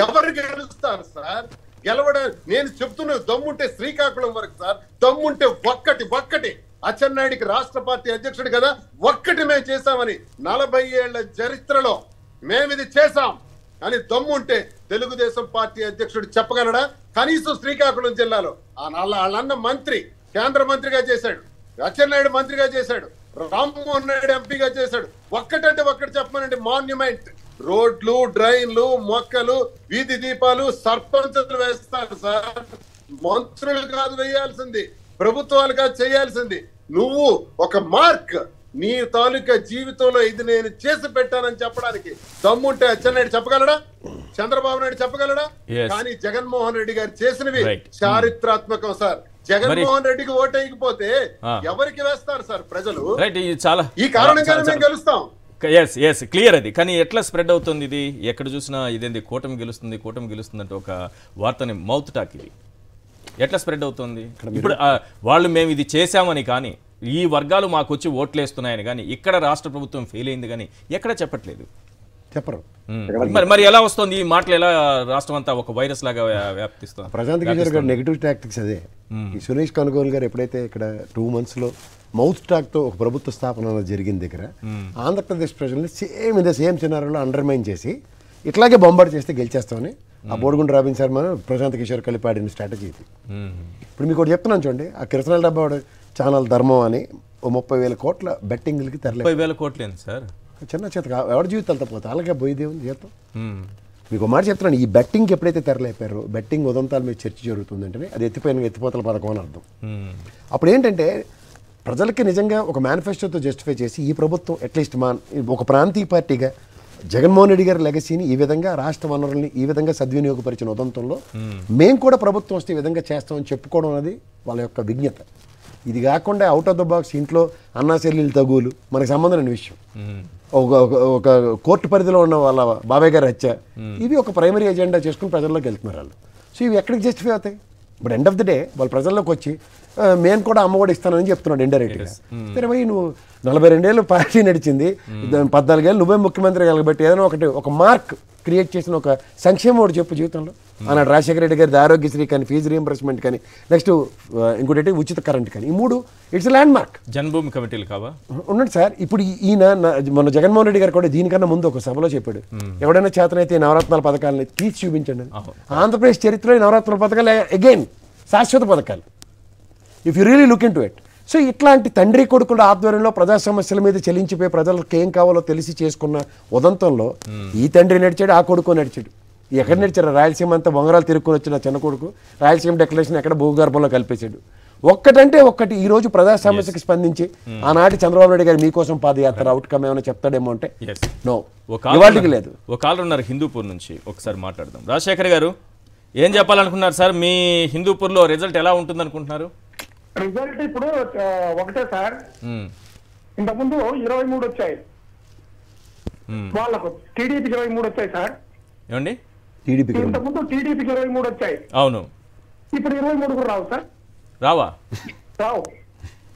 ఎవరు గెలుస్తారు సార్? గెలవడం నేను చెప్తున్న దమ్ముంటే శ్రీకాకుళం వరకు సార్, దమ్ముంటే ఒక్కటి అచ్చెన్నాయుడికి రాష్ట్ర పార్టీ అధ్యక్షుడు కదా, ఒక్కటి మేము చేశామని 40 ఏళ్ల చరిత్రలో మేము ఇది చేశాం. కానీ దమ్ముంటే తెలుగుదేశం పార్టీ అధ్యక్షుడు చెప్పగలడా? కనీసం శ్రీకాకుళం జిల్లాలో వాళ్ళన్న మంత్రి కేంద్ర మంత్రిగా చేశాడు, అచ్చెన్నాయుడు మంత్రిగా చేశాడు, రామ్మోహన్ నాయుడు ఎంపీగా చేశాడు. ఒక్కటంటే ఒక్కటి చెప్పమనండి. మాన్యుమెంట్, రోడ్లు, డ్రైన్లు, మొక్కలు, వీధి దీపాలు సర్పంచులు వేస్తారు సార్. మంత్రులు కాదు వేయాల్సింది, ప్రభుత్వాలు కాదు చేయాల్సింది. నువ్వు ఒక మార్క్ నీ తాలూకా జీవితంలో ఇది నేను చేసి పెట్టానని చెప్పడానికి దమ్ముంటే అచ్చెన్నాయుడు చెప్పగలడా? చంద్రబాబు నాయుడు చెప్పగలడా? కానీ జగన్మోహన్ రెడ్డి గారు చేసినవి చారిత్రాత్మకం సార్. జగన్మోహన్ రెడ్డికి ఓటేయకపోతే ఎవరికి వేస్తారు సార్ ప్రజలు? ఈ కారణంగానే మేము గెలుస్తాం. క్లియర్ అది. కానీ ఎట్లా స్ప్రెడ్ అవుతుంది ఇది? ఎక్కడ చూసినా ఇదేంది కూటమి గెలుస్తుంది అంటే ఒక వార్తని మౌత్ టాక్. ఇది ఎట్లా స్ప్రెడ్ అవుతుంది? ఇప్పుడు వాళ్ళు మేము ఇది చేశామని కానీ, ఈ వర్గాలు మాకు వచ్చి ఓట్లేస్తున్నాయని కానీ, ఇక్కడ రాష్ట్ర ప్రభుత్వం ఫెయిల్ అయింది కానీ ఎక్కడ చెప్పట్లేదు, చెప్పరు. మరి ఎలా వస్తుంది ఈ మాటలు? ఎలా రాష్ట్రం అంతా ఒక వైరస్ లాగా వ్యాప్తిస్తుంది? ప్రశాంత్ కిషోర్ గారు నెగిటివ్ టాక్టిక్స్ అదే. ఈ సురేష్ కనుగోలు గారు ఎప్పుడైతే ఇక్కడ 2 months మౌత్ టాక్తో ఒక ప్రభుత్వ స్థాపన జరిగిన దగ్గర ఆంధ్రప్రదేశ్ ప్రజల్ని సేమ్ సినారియోలో అండర్మైన్ చేసి ఇట్లాగే బొంబాటు చేస్తే గెలిచేస్తామని ఆ బోడిగుండ రాబిన్ శర్మ, ప్రశాంత్ కిషోర్ కలిపి ఆడిన స్ట్రాటజీ ఇది. ఇప్పుడు మీకు ఒకటి చెప్తున్నాను చూడండి, ఆ కిరసనాల డబ్బా ఛానల్ ధర్మం అని 30,000 కోట్ల బెట్టింగ్లకి తరలేదు. 30,000 కోట్లు సార్, చిన్న చేత ఎవరి జీవితాలతో పోతే అలాగే పోయిదే ఉంది జీవితం. మీకు మాట చెప్తున్నాను, ఈ బెట్టింగ్కి ఎప్పుడైతే తెరలేపారో, బెట్టింగ్ ఉదంతాల మీద చర్చ జరుగుతుందంటే అది ఎత్తిపోతల పథకం అని అర్థం. అప్పుడు ఏంటంటే ప్రజలకి నిజంగా ఒక మేనిఫెస్టోతో జస్టిఫై చేసి ఈ ప్రభుత్వం అట్లీస్ట్ ఒక ప్రాంతీయ పార్టీగా జగన్మోహన్ రెడ్డి గారి లెగసీని ఈ విధంగా, రాష్ట్ర వనరుల్ని ఈ విధంగా సద్వినియోగపరిచిన ఉదంతంలో మేము కూడా ప్రభుత్వం వస్తే ఈ విధంగా చేస్తామని చెప్పుకోవడం అనేది వాళ్ళ యొక్క విజ్ఞత. ఇది కాకుండా అవుట్ ఆఫ్ ద బాక్స్ ఇంట్లో అన్నాశల్లీలు తగులు మనకు సంబంధం లేని విషయం. ఒక కోర్టు పరిధిలో ఉన్న వాళ్ళ బాబాయ్ గారి హత్య, ఇవి ఒక ప్రైమరీ ఎజెండా చేసుకుని ప్రజల్లోకి వెళ్తున్నారు వాళ్ళు. సో ఇవి ఎక్కడికి జస్టిఫై అవుతాయి? But end of the day వాళ్ళు ప్రజల్లోకి వచ్చి మేము కూడా అమ్మ కూడా ఇస్తానని చెప్తున్నాడు ఇండైరెక్ట్గా. సరే భయ్, నువ్వు 42 ఏళ్ళు పార్టీ నడిచింది, 14 ఏళ్ళు నువ్వే ముఖ్యమంత్రి కలగబట్టి ఏదైనా ఒక మార్క్ క్రియేట్ చేసిన ఒక సంక్షేమం ఒకటి చెప్పు జీవితంలో. అన్నాడు రాజశేఖర రెడ్డి గారిది ఆరోగ్యశ్రీ కానీ, ఫీజు రీఎంబర్స్మెంట్ కానీ, నెక్స్ట్ ఇంకోటి ఉచిత కరెంట్ కానీ, ఈ 3 ఇట్స్ ల్యాండ్ మార్క్. జన్మభూమి కమిటీలు కావా ఉన్నాడు సార్. ఇప్పుడు ఈయన మన జగన్మోహన్ రెడ్డి గారు కూడా దీనికన్నా ముందు ఒక సభలో చెప్పాడు, ఎవడైనా చేతనైతే నవరత్నాల పథకాలని తీసి చూపించండి. ఆంధ్రప్రదేశ్ చరిత్రలో నవరత్నాల పథకాలు అగైన్ శాశ్వత పథకాలు, if you really look in to it. So ఇట్లాంటి తండ్రి కొడుకుల ఆధ్వర్యంలో ప్రజా సమస్యల మీద చెల్లించిపోయి ప్రజలకు ఏం కావాలో తెలిసి చేసుకున్న ఉదంతంలో ఈ తండ్రి నడిచాడు, ఆ కొడుకు నడిచాడు. ఎక్కడ నడిచారు? రాయలసీమ అంతా బొంగరాలు తిరుక్కుని వచ్చిన చిన్న కొడుకు రాయలసీమ డిక్లరేషన్ ఎక్కడ భూగర్భంలో కల్పేశాడు. ఒక్కటంటే ఒక్కటి ఈ రోజు ప్రజా సమస్యకి స్పందించి ఆనాటి చంద్రబాబు నాయుడు గారు మీకోసం పాదయాత్ర అవుట్కమ్ ఏమైనా చెప్తాడేమో అంటే నో, ఇవాళకి లేదు. ఒక కాలర్ ఉన్నారు హిందూపూర్ నుంచి, ఒకసారి మాట్లాడదాం. రాజశేఖర్ గారు ఏం చెప్పాలనుకున్నారు సార్? మీ హిందూపూర్లో రిజల్ట్ ఎలా ఉంటుంది అనుకుంటున్నారు? రిజల్ట్ ఇప్పుడు ఒకటే సార్, ఇంతకుముందు 23 వచ్చాయి వాళ్ళకు, టీడీపీకి 23 వచ్చాయి సార్. ఏమండి? ఇంతకుముందు టీడీపీకి 23 వచ్చాయి. అవును, ఇప్పుడు 23 కూడా రావు సార్. రావా? రావు.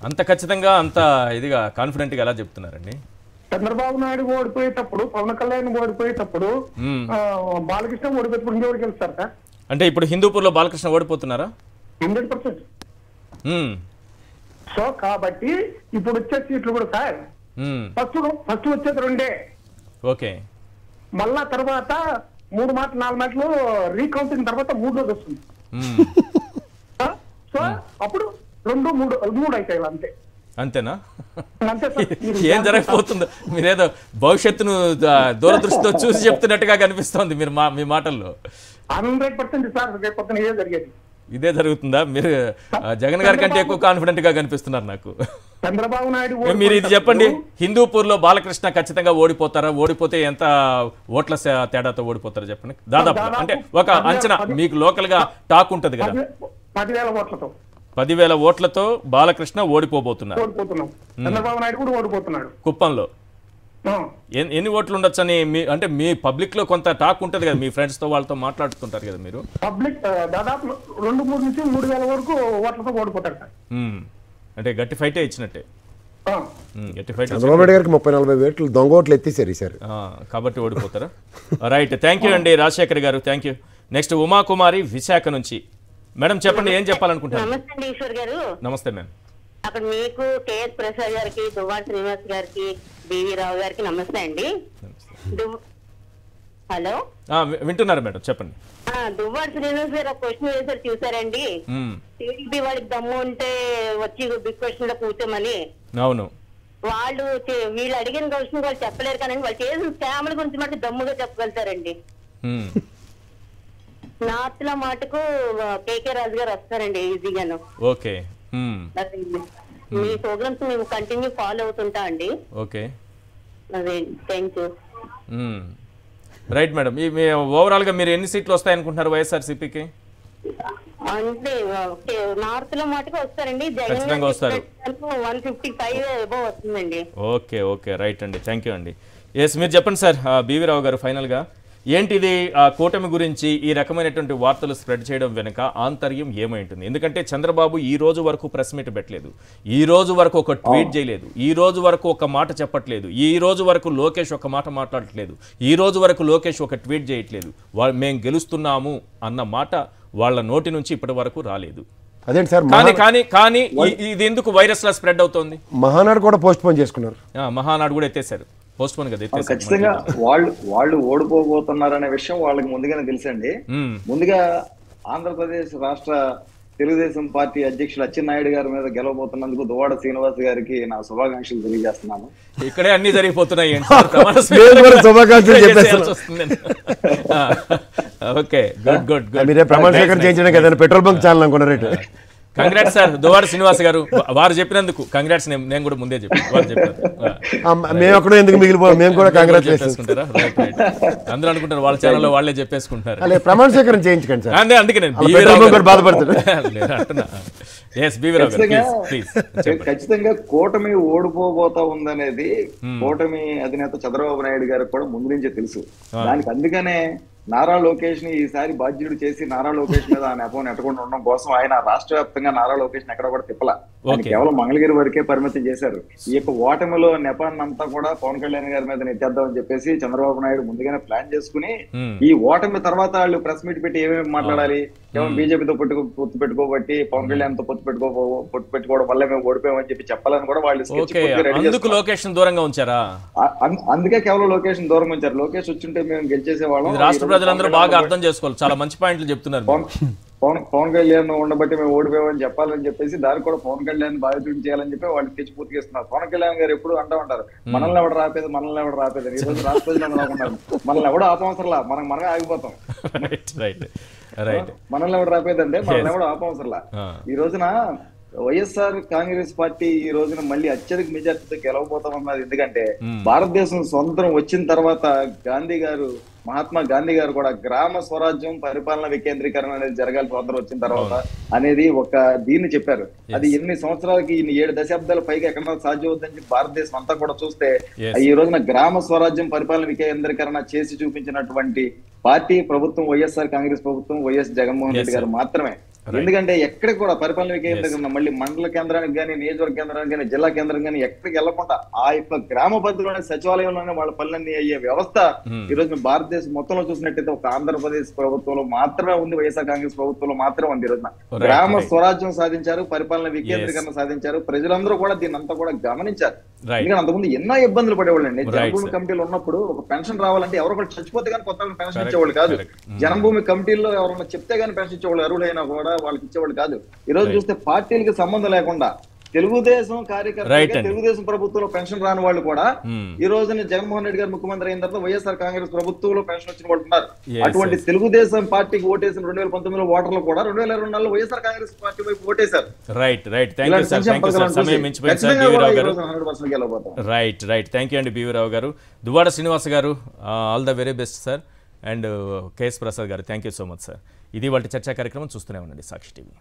అంత ఖచ్చితంగా, అంత ఇదిగా కాన్ఫిడెంట్ గా ఎలా చెప్తున్నారండి? చంద్రబాబు నాయుడు ఓడిపోయేటప్పుడు, పవన్ కళ్యాణ్ ఓడిపోయేటప్పుడు, బాలకృష్ణ ఓడిపోయేటప్పుడు ఇంకెవరికి వెళ్తారు సార్? అంటే ఇప్పుడు హిందూపూర్లో బాలకృష్ణ ఓడిపోతున్నారా? 100%. సో కాబట్టి ఇప్పుడు వచ్చే సీట్లు కూడా సార్ ఫస్ట్ వచ్చేది 2. ఓకే, మళ్ళా తర్వాత 3 మాటలు 4 మాటలు రీకౌంటింగ్ తర్వాత 3 వస్తుంది. సో అప్పుడు 2, 3 అవుతాయి అంతే. అంతేనా? ఏం జరగబోతుందో మీరేదో భవిష్యత్తును దూరదృష్టితో చూసి చెప్తున్నట్టుగా కనిపిస్తోంది మీరు మీ మాటల్లో. 100% సార్ రేపు పొద్దున ఇదే జరిగేది. ఇదే జరుగుతుందా? మీరు జగన్ గారి కంటే ఎక్కువ కాన్ఫిడెంట్ గా కనిపిస్తున్నారు నాకు. చంద్రబాబు నాయుడు మీరు ఇది చెప్పండి, హిందూపూర్ లో బాలకృష్ణ ఖచ్చితంగా ఓడిపోతారా? ఓడిపోతే ఎంత ఓట్ల తేడాతో ఓడిపోతారా చెప్పండి దాదాపు, అంటే ఒక అంచనా. మీకు లోకల్ గా టాక్ ఉంటది కదా, 10,000 ఓట్లతో. 10,000 ఓట్లతో బాలకృష్ణ ఓడిపోబోతున్నారు. చంద్రబాబు నాయుడు కూడా ఓడిపోతున్నాడు కుప్పంలో. ఎన్ని ఓట్లు ఉండొచ్చు అని అంటే మీ పబ్లిక్ లో కొంత టాక్ ఉంటది కదా, మీ ఫ్రెండ్స్ తో వాళ్ళతో మాట్లాడుతుంటారు కదా మీరు. పబ్లిక్ దాదాపు 2,000 నుంచి 3,000 వరకు ఓట్లతో ఓడిపోతారు. అంటే గట్టి ఫైటే ఇచ్చినట్టే. చంద్రబాబు నాయుడు గారికి 30-40 ఓట్లు దొంగ ఓట్లు ఎత్తేసారు ఈసారి, కాబట్టి ఓడిపోతారా? రైట్, థ్యాంక్ యూ అండి రాజశేఖర్ గారు, thank you. Next Umakumari Visakha నుంచి. మేడం చెప్పండి, ఏం చెప్పాలనుకుంటున్నారు? నమస్తే అండి ఈశ్వర్ గారు. నమస్తే మ్యామ్. అక్కడ మీకు కేఎస్ ప్రసాద్ గారికి, దువ్వాడ శ్రీనివాస్ గారికి, బివి రావు గారికి నమస్తే అండి. హలో వింటున్నారు మేడం, చెప్పండి. దువ్వాడ శ్రీనివాస్ గారు ఒక క్వశ్చన్ వేసారు చూసారండి, టీడీపీ వాళ్ళకి దమ్ము ఉంటే వచ్చి బిగ్ క్వశ్చన్ లో కూర్చోమని. అవును, వాళ్ళు వీళ్ళు అడిగిన క్వశ్చన్ వాళ్ళు చెప్పలేరు కానీ వాళ్ళు చేసిన స్కామ్ల గురించి మటు దమ్ముగా చెప్పగలుగుతారండి. నార్త్ లో మటుకు కేకే రాజు గారు వస్తారండి ఈజీగాను. ఓకే, మీ ప్రోగ్రామ్స్ మేము కంటిన్యూ ఫాలో అవుతుంటా అండి. ఓకే, అదే, thank you. Right madam, overall గా మీరు ఎన్ని సీట్లు వస్తాయనుకుంటున్నారు వైఎస్ఆర్సీపీకి? అంటే నార్త్ లో మటుకు వస్తారండి, ఖచ్చితంగా వస్తారు. 155 అబౌవ్ వస్తుందండి. ఓకే ఓకే, రైట్ అండి, థ్యాంక్ యూ అండి. ఎస్, మీరు చెప్పండి సార్, బీవీ రావు గారు ఫైనల్ గా ఏంటిది కూటమి గురించి ఈ రకమైనటువంటి వార్తలు స్ప్రెడ్ చేయడం వెనుక ఆంతర్యం ఏమై ఉంటుంది? ఎందుకంటే చంద్రబాబు ఈ రోజు వరకు ప్రెస్ మీట్ పెట్టలేదు, ఈ రోజు వరకు ఒక ట్వీట్ చేయలేదు, ఈ రోజు వరకు ఒక మాట చెప్పట్లేదు, ఈ రోజు వరకు లోకేష్ ఒక మాట మాట్లాడట్లేదు, ఈ రోజు వరకు లోకేష్ ఒక ట్వీట్ చేయట్లేదు. మేము గెలుస్తున్నాము అన్న మాట వాళ్ళ నోటి నుంచి ఇప్పటి వరకు రాలేదు. అదేంటి సార్, కానీ ఇది ఎందుకు వైరస్ లా స్ప్రెడ్ అవుతోంది? మహానాడు కూడా పోస్ట్ పోన్ చేసుకున్నారు, మహానాడు కూడా ఎత్తేసారు, పోస్ట్ పోన్ కదా. ఖచ్చితంగా వాళ్ళు ఓడిపోబోతున్నారనే విషయం వాళ్ళకి ముందుగానే తెలుసండి. ముందుగా ఆంధ్రప్రదేశ్ రాష్ట్ర తెలుగుదేశం పార్టీ అధ్యక్షులు అచ్చెన్నాయుడు గారి మీద గెలవబోతున్నందుకు దువ్వాడ శ్రీనివాస్ గారికి నా శుభాకాంక్షలు తెలియజేస్తున్నాను. ఇక్కడే అన్ని జరిగిపోతున్నాయి. Okay, good good good. మీరే ప్రమాణ స్వీకారం చేయించడానికి ఏదైనా పెట్రోల్ బంక్ ఛానల్ అనుకున్నారు. కంగ్రాట్స్ సార్ దువ్వాడ శ్రీనివాస్ గారు, వారు చెప్పినందుకు కంగ్రాట్స్. నేను కూడా ముందే మేము అక్కడ ఎందుకు మిగిలిపోయాం, మేము కూడా కంగ్రాట్స్ చేసుకుంటారా? అందరూ అనుకుంటారు వాళ్ళ ఛానల్లో వాళ్ళే చెప్పేసుకుంటారు. ప్రమాణ స్వీకారం చేయించకండి సార్, అందుకే నేను బాధపడుతున్నా. ఖచ్చితంగా కూటమి ఓడిపోబోతా ఉందనేది కూటమి అధినేత చంద్రబాబు నాయుడు గారికి కూడా ముందు నుంచే తెలుసు. దానికి అందుకనే నారా లోకేష్ ని ఈసారి బాధ్యుడు చేసి నారా లోకేష్ మీద ఆ నెపం నెట్టకుండా ఉండడం కోసం ఆయన రాష్ట్ర వ్యాప్తంగా నారా లోకేష్ ఎక్కడ కూడా తిప్పల, కేవలం మంగళగిరి వరకే పరిమితం చేశారు. ఈ యొక్క ఓటమిలో నెపాన్ని అంతా కూడా పవన్ కళ్యాణ్ గారి మీద నెట్టేద్దామని చెప్పేసి చంద్రబాబు నాయుడు ముందుగానే ప్లాన్ చేసుకుని ఈ ఓటమి తర్వాత వాళ్ళు ప్రెస్ మీట్ పెట్టి ఏమేమి మాట్లాడాలి, కేవలం బీజేపీతో పొత్తు పెట్టుకోబట్టి పవన్ కళ్యాణ్ తో పొత్తు పెట్టుకోవడం వల్ల మేము ఓడిపోయామని చెప్పి చెప్పాలని కూడా వాళ్ళు దూరంగా ఉంచారా? అందుకే కేవలం లోకేష్ దూరంగా ఉంచారు. లోకేష్ వచ్చింటే మేము గెలిచేసే వాళ్ళం. రాష్ట్ర ప్రజలందరూ బాగా అర్థం చేసుకోవాలి, చాలా మంచి పాయింట్లు చెప్తున్నారు. పవన్ కళ్యాణ్ ఉండబట్టి మేము ఓడిపోయామని చెప్పాలని చెప్పేసి దానికి కూడా పవన్ కళ్యాణ్ బాధ్యత చేయాలని చెప్పి వాళ్ళు తెచ్చి పూర్తిగా ఇస్తున్నారు. పవన్ కళ్యాణ్ గారు ఎప్పుడు అంటూ ఉంటారు, మనల్ని ఎవడు రాపేది ఈ రోజు రాష్ట్ర ప్రజలు అనుకుంటారు, మనల్ని ఎవడో ఆపవసరలా, మనమే ఆగిపోతాం. మనల్ని ఎవడు రాపేదంటే మనల్ని ఎవడో ఆపవసరలా. ఈ రోజున వైఎస్ఆర్ కాంగ్రెస్ పార్టీ ఈ రోజున మళ్ళీ అత్యధిక మెజార్టీతో గెలవబోతామన్నది. ఎందుకంటే భారతదేశం స్వతంత్రం వచ్చిన తర్వాత మహాత్మా గాంధీ గారు కూడా గ్రామ స్వరాజ్యం పరిపాలన వికేంద్రీకరణ అనేది జరగాలి స్వతంత్రం వచ్చిన తర్వాత అనేది ఒక దీన్ని చెప్పారు. అది ఎన్ని సంవత్సరాలకి 7 దశాబ్దాల పైగా ఎక్కడ సాధ్యం అవుతుందని చెప్పి భారతదేశం అంతా కూడా చూస్తే ఈ రోజున గ్రామ స్వరాజ్యం పరిపాలన వికేంద్రీకరణ చేసి చూపించినటువంటి పార్టీ ప్రభుత్వం వైఎస్ఆర్ కాంగ్రెస్ ప్రభుత్వం, వైఎస్ జగన్మోహన్ రెడ్డి గారు మాత్రమే. ఎందుకంటే ఎక్కడికి కూడా పరిపాలన వికేంద్రీకరణ మళ్ళీ మండల కేంద్రానికి కానీ, నియోజకవర్గ కేంద్రానికి కానీ, జిల్లా కేంద్రం కానీ ఎక్కడికి వెళ్లకుండా ఆ యొక్క గ్రామ పరిధిలోనే సచివాలయంలోనే వాళ్ళ పనులన్నీ అయ్యే వ్యవస్థ ఈ రోజు భారతదేశం మొత్తంలో చూసినట్టయితే ఒక ఆంధ్రప్రదేశ్ ప్రభుత్వంలో మాత్రమే ఉంది, వైఎస్ఆర్ కాంగ్రెస్ ప్రభుత్వంలో మాత్రమే ఉంది. ఈ రోజున గ్రామ స్వరాజ్యం సాధించారు, పరిపాలన వికేంద్రీకరణ సాధించారు. ప్రజలందరూ కూడా దీన్ని అంతా కూడా గమనించారు. ఎందుకంటే అంతకుముందు ఎన్నో ఇబ్బందులు పడేవాళ్ళు అండి. జనభూమి కమిటీలు ఉన్నప్పుడు ఒక పెన్షన్ రావాలంటే ఎవరో ఒకటి చచ్చిపోతే కానీ కొత్త పెన్షన్ ఇచ్చేవాళ్ళు కాదు. జనభూమి కమిటీల్లో ఎవరైనా చెప్తే గానీ పెన్షన్ ఇచ్చేవాళ్ళు, అర్హులైనా కూడా వాళ్ళకి ఇచ్చేవాళ్ళు కాదు. ఈ రోజు చూస్తే పార్టీలకి సంబంధం లేకుండా తెలుగుదేశం కార్యకర్తలు, తెలుగుదేశం ప్రభుత్వంలో పెన్షన్ రాని వాళ్ళు కూడా ఈ రోజున జగన్మోహన్ రెడ్డి గారు ముఖ్యమంత్రి అయిన తర్వాత వైఎస్ఆర్ కాంగ్రెస్ ప్రభుత్వంలో పెన్షన్ వచ్చిన వాళ్ళు ఉన్నారు. అటువంటి తెలుగుదేశం పార్టీకి ఓటేసిన 2019లో ఓటర్లు కూడా 2024లో వైఎస్ఆర్ కాంగ్రెస్ పార్టీ వైపు ఓటేశారు. రైట్ థ్యాంక్ యూ అండి BV Rao garu. Duvvada Srinivas garu, all the very best sir. And KS Prasad garu, thank you so much sir. ఇది వాళ్ళ చర్చా కార్యక్రమం. చూస్తూనే ఉండండి సాక్షి టీవీ.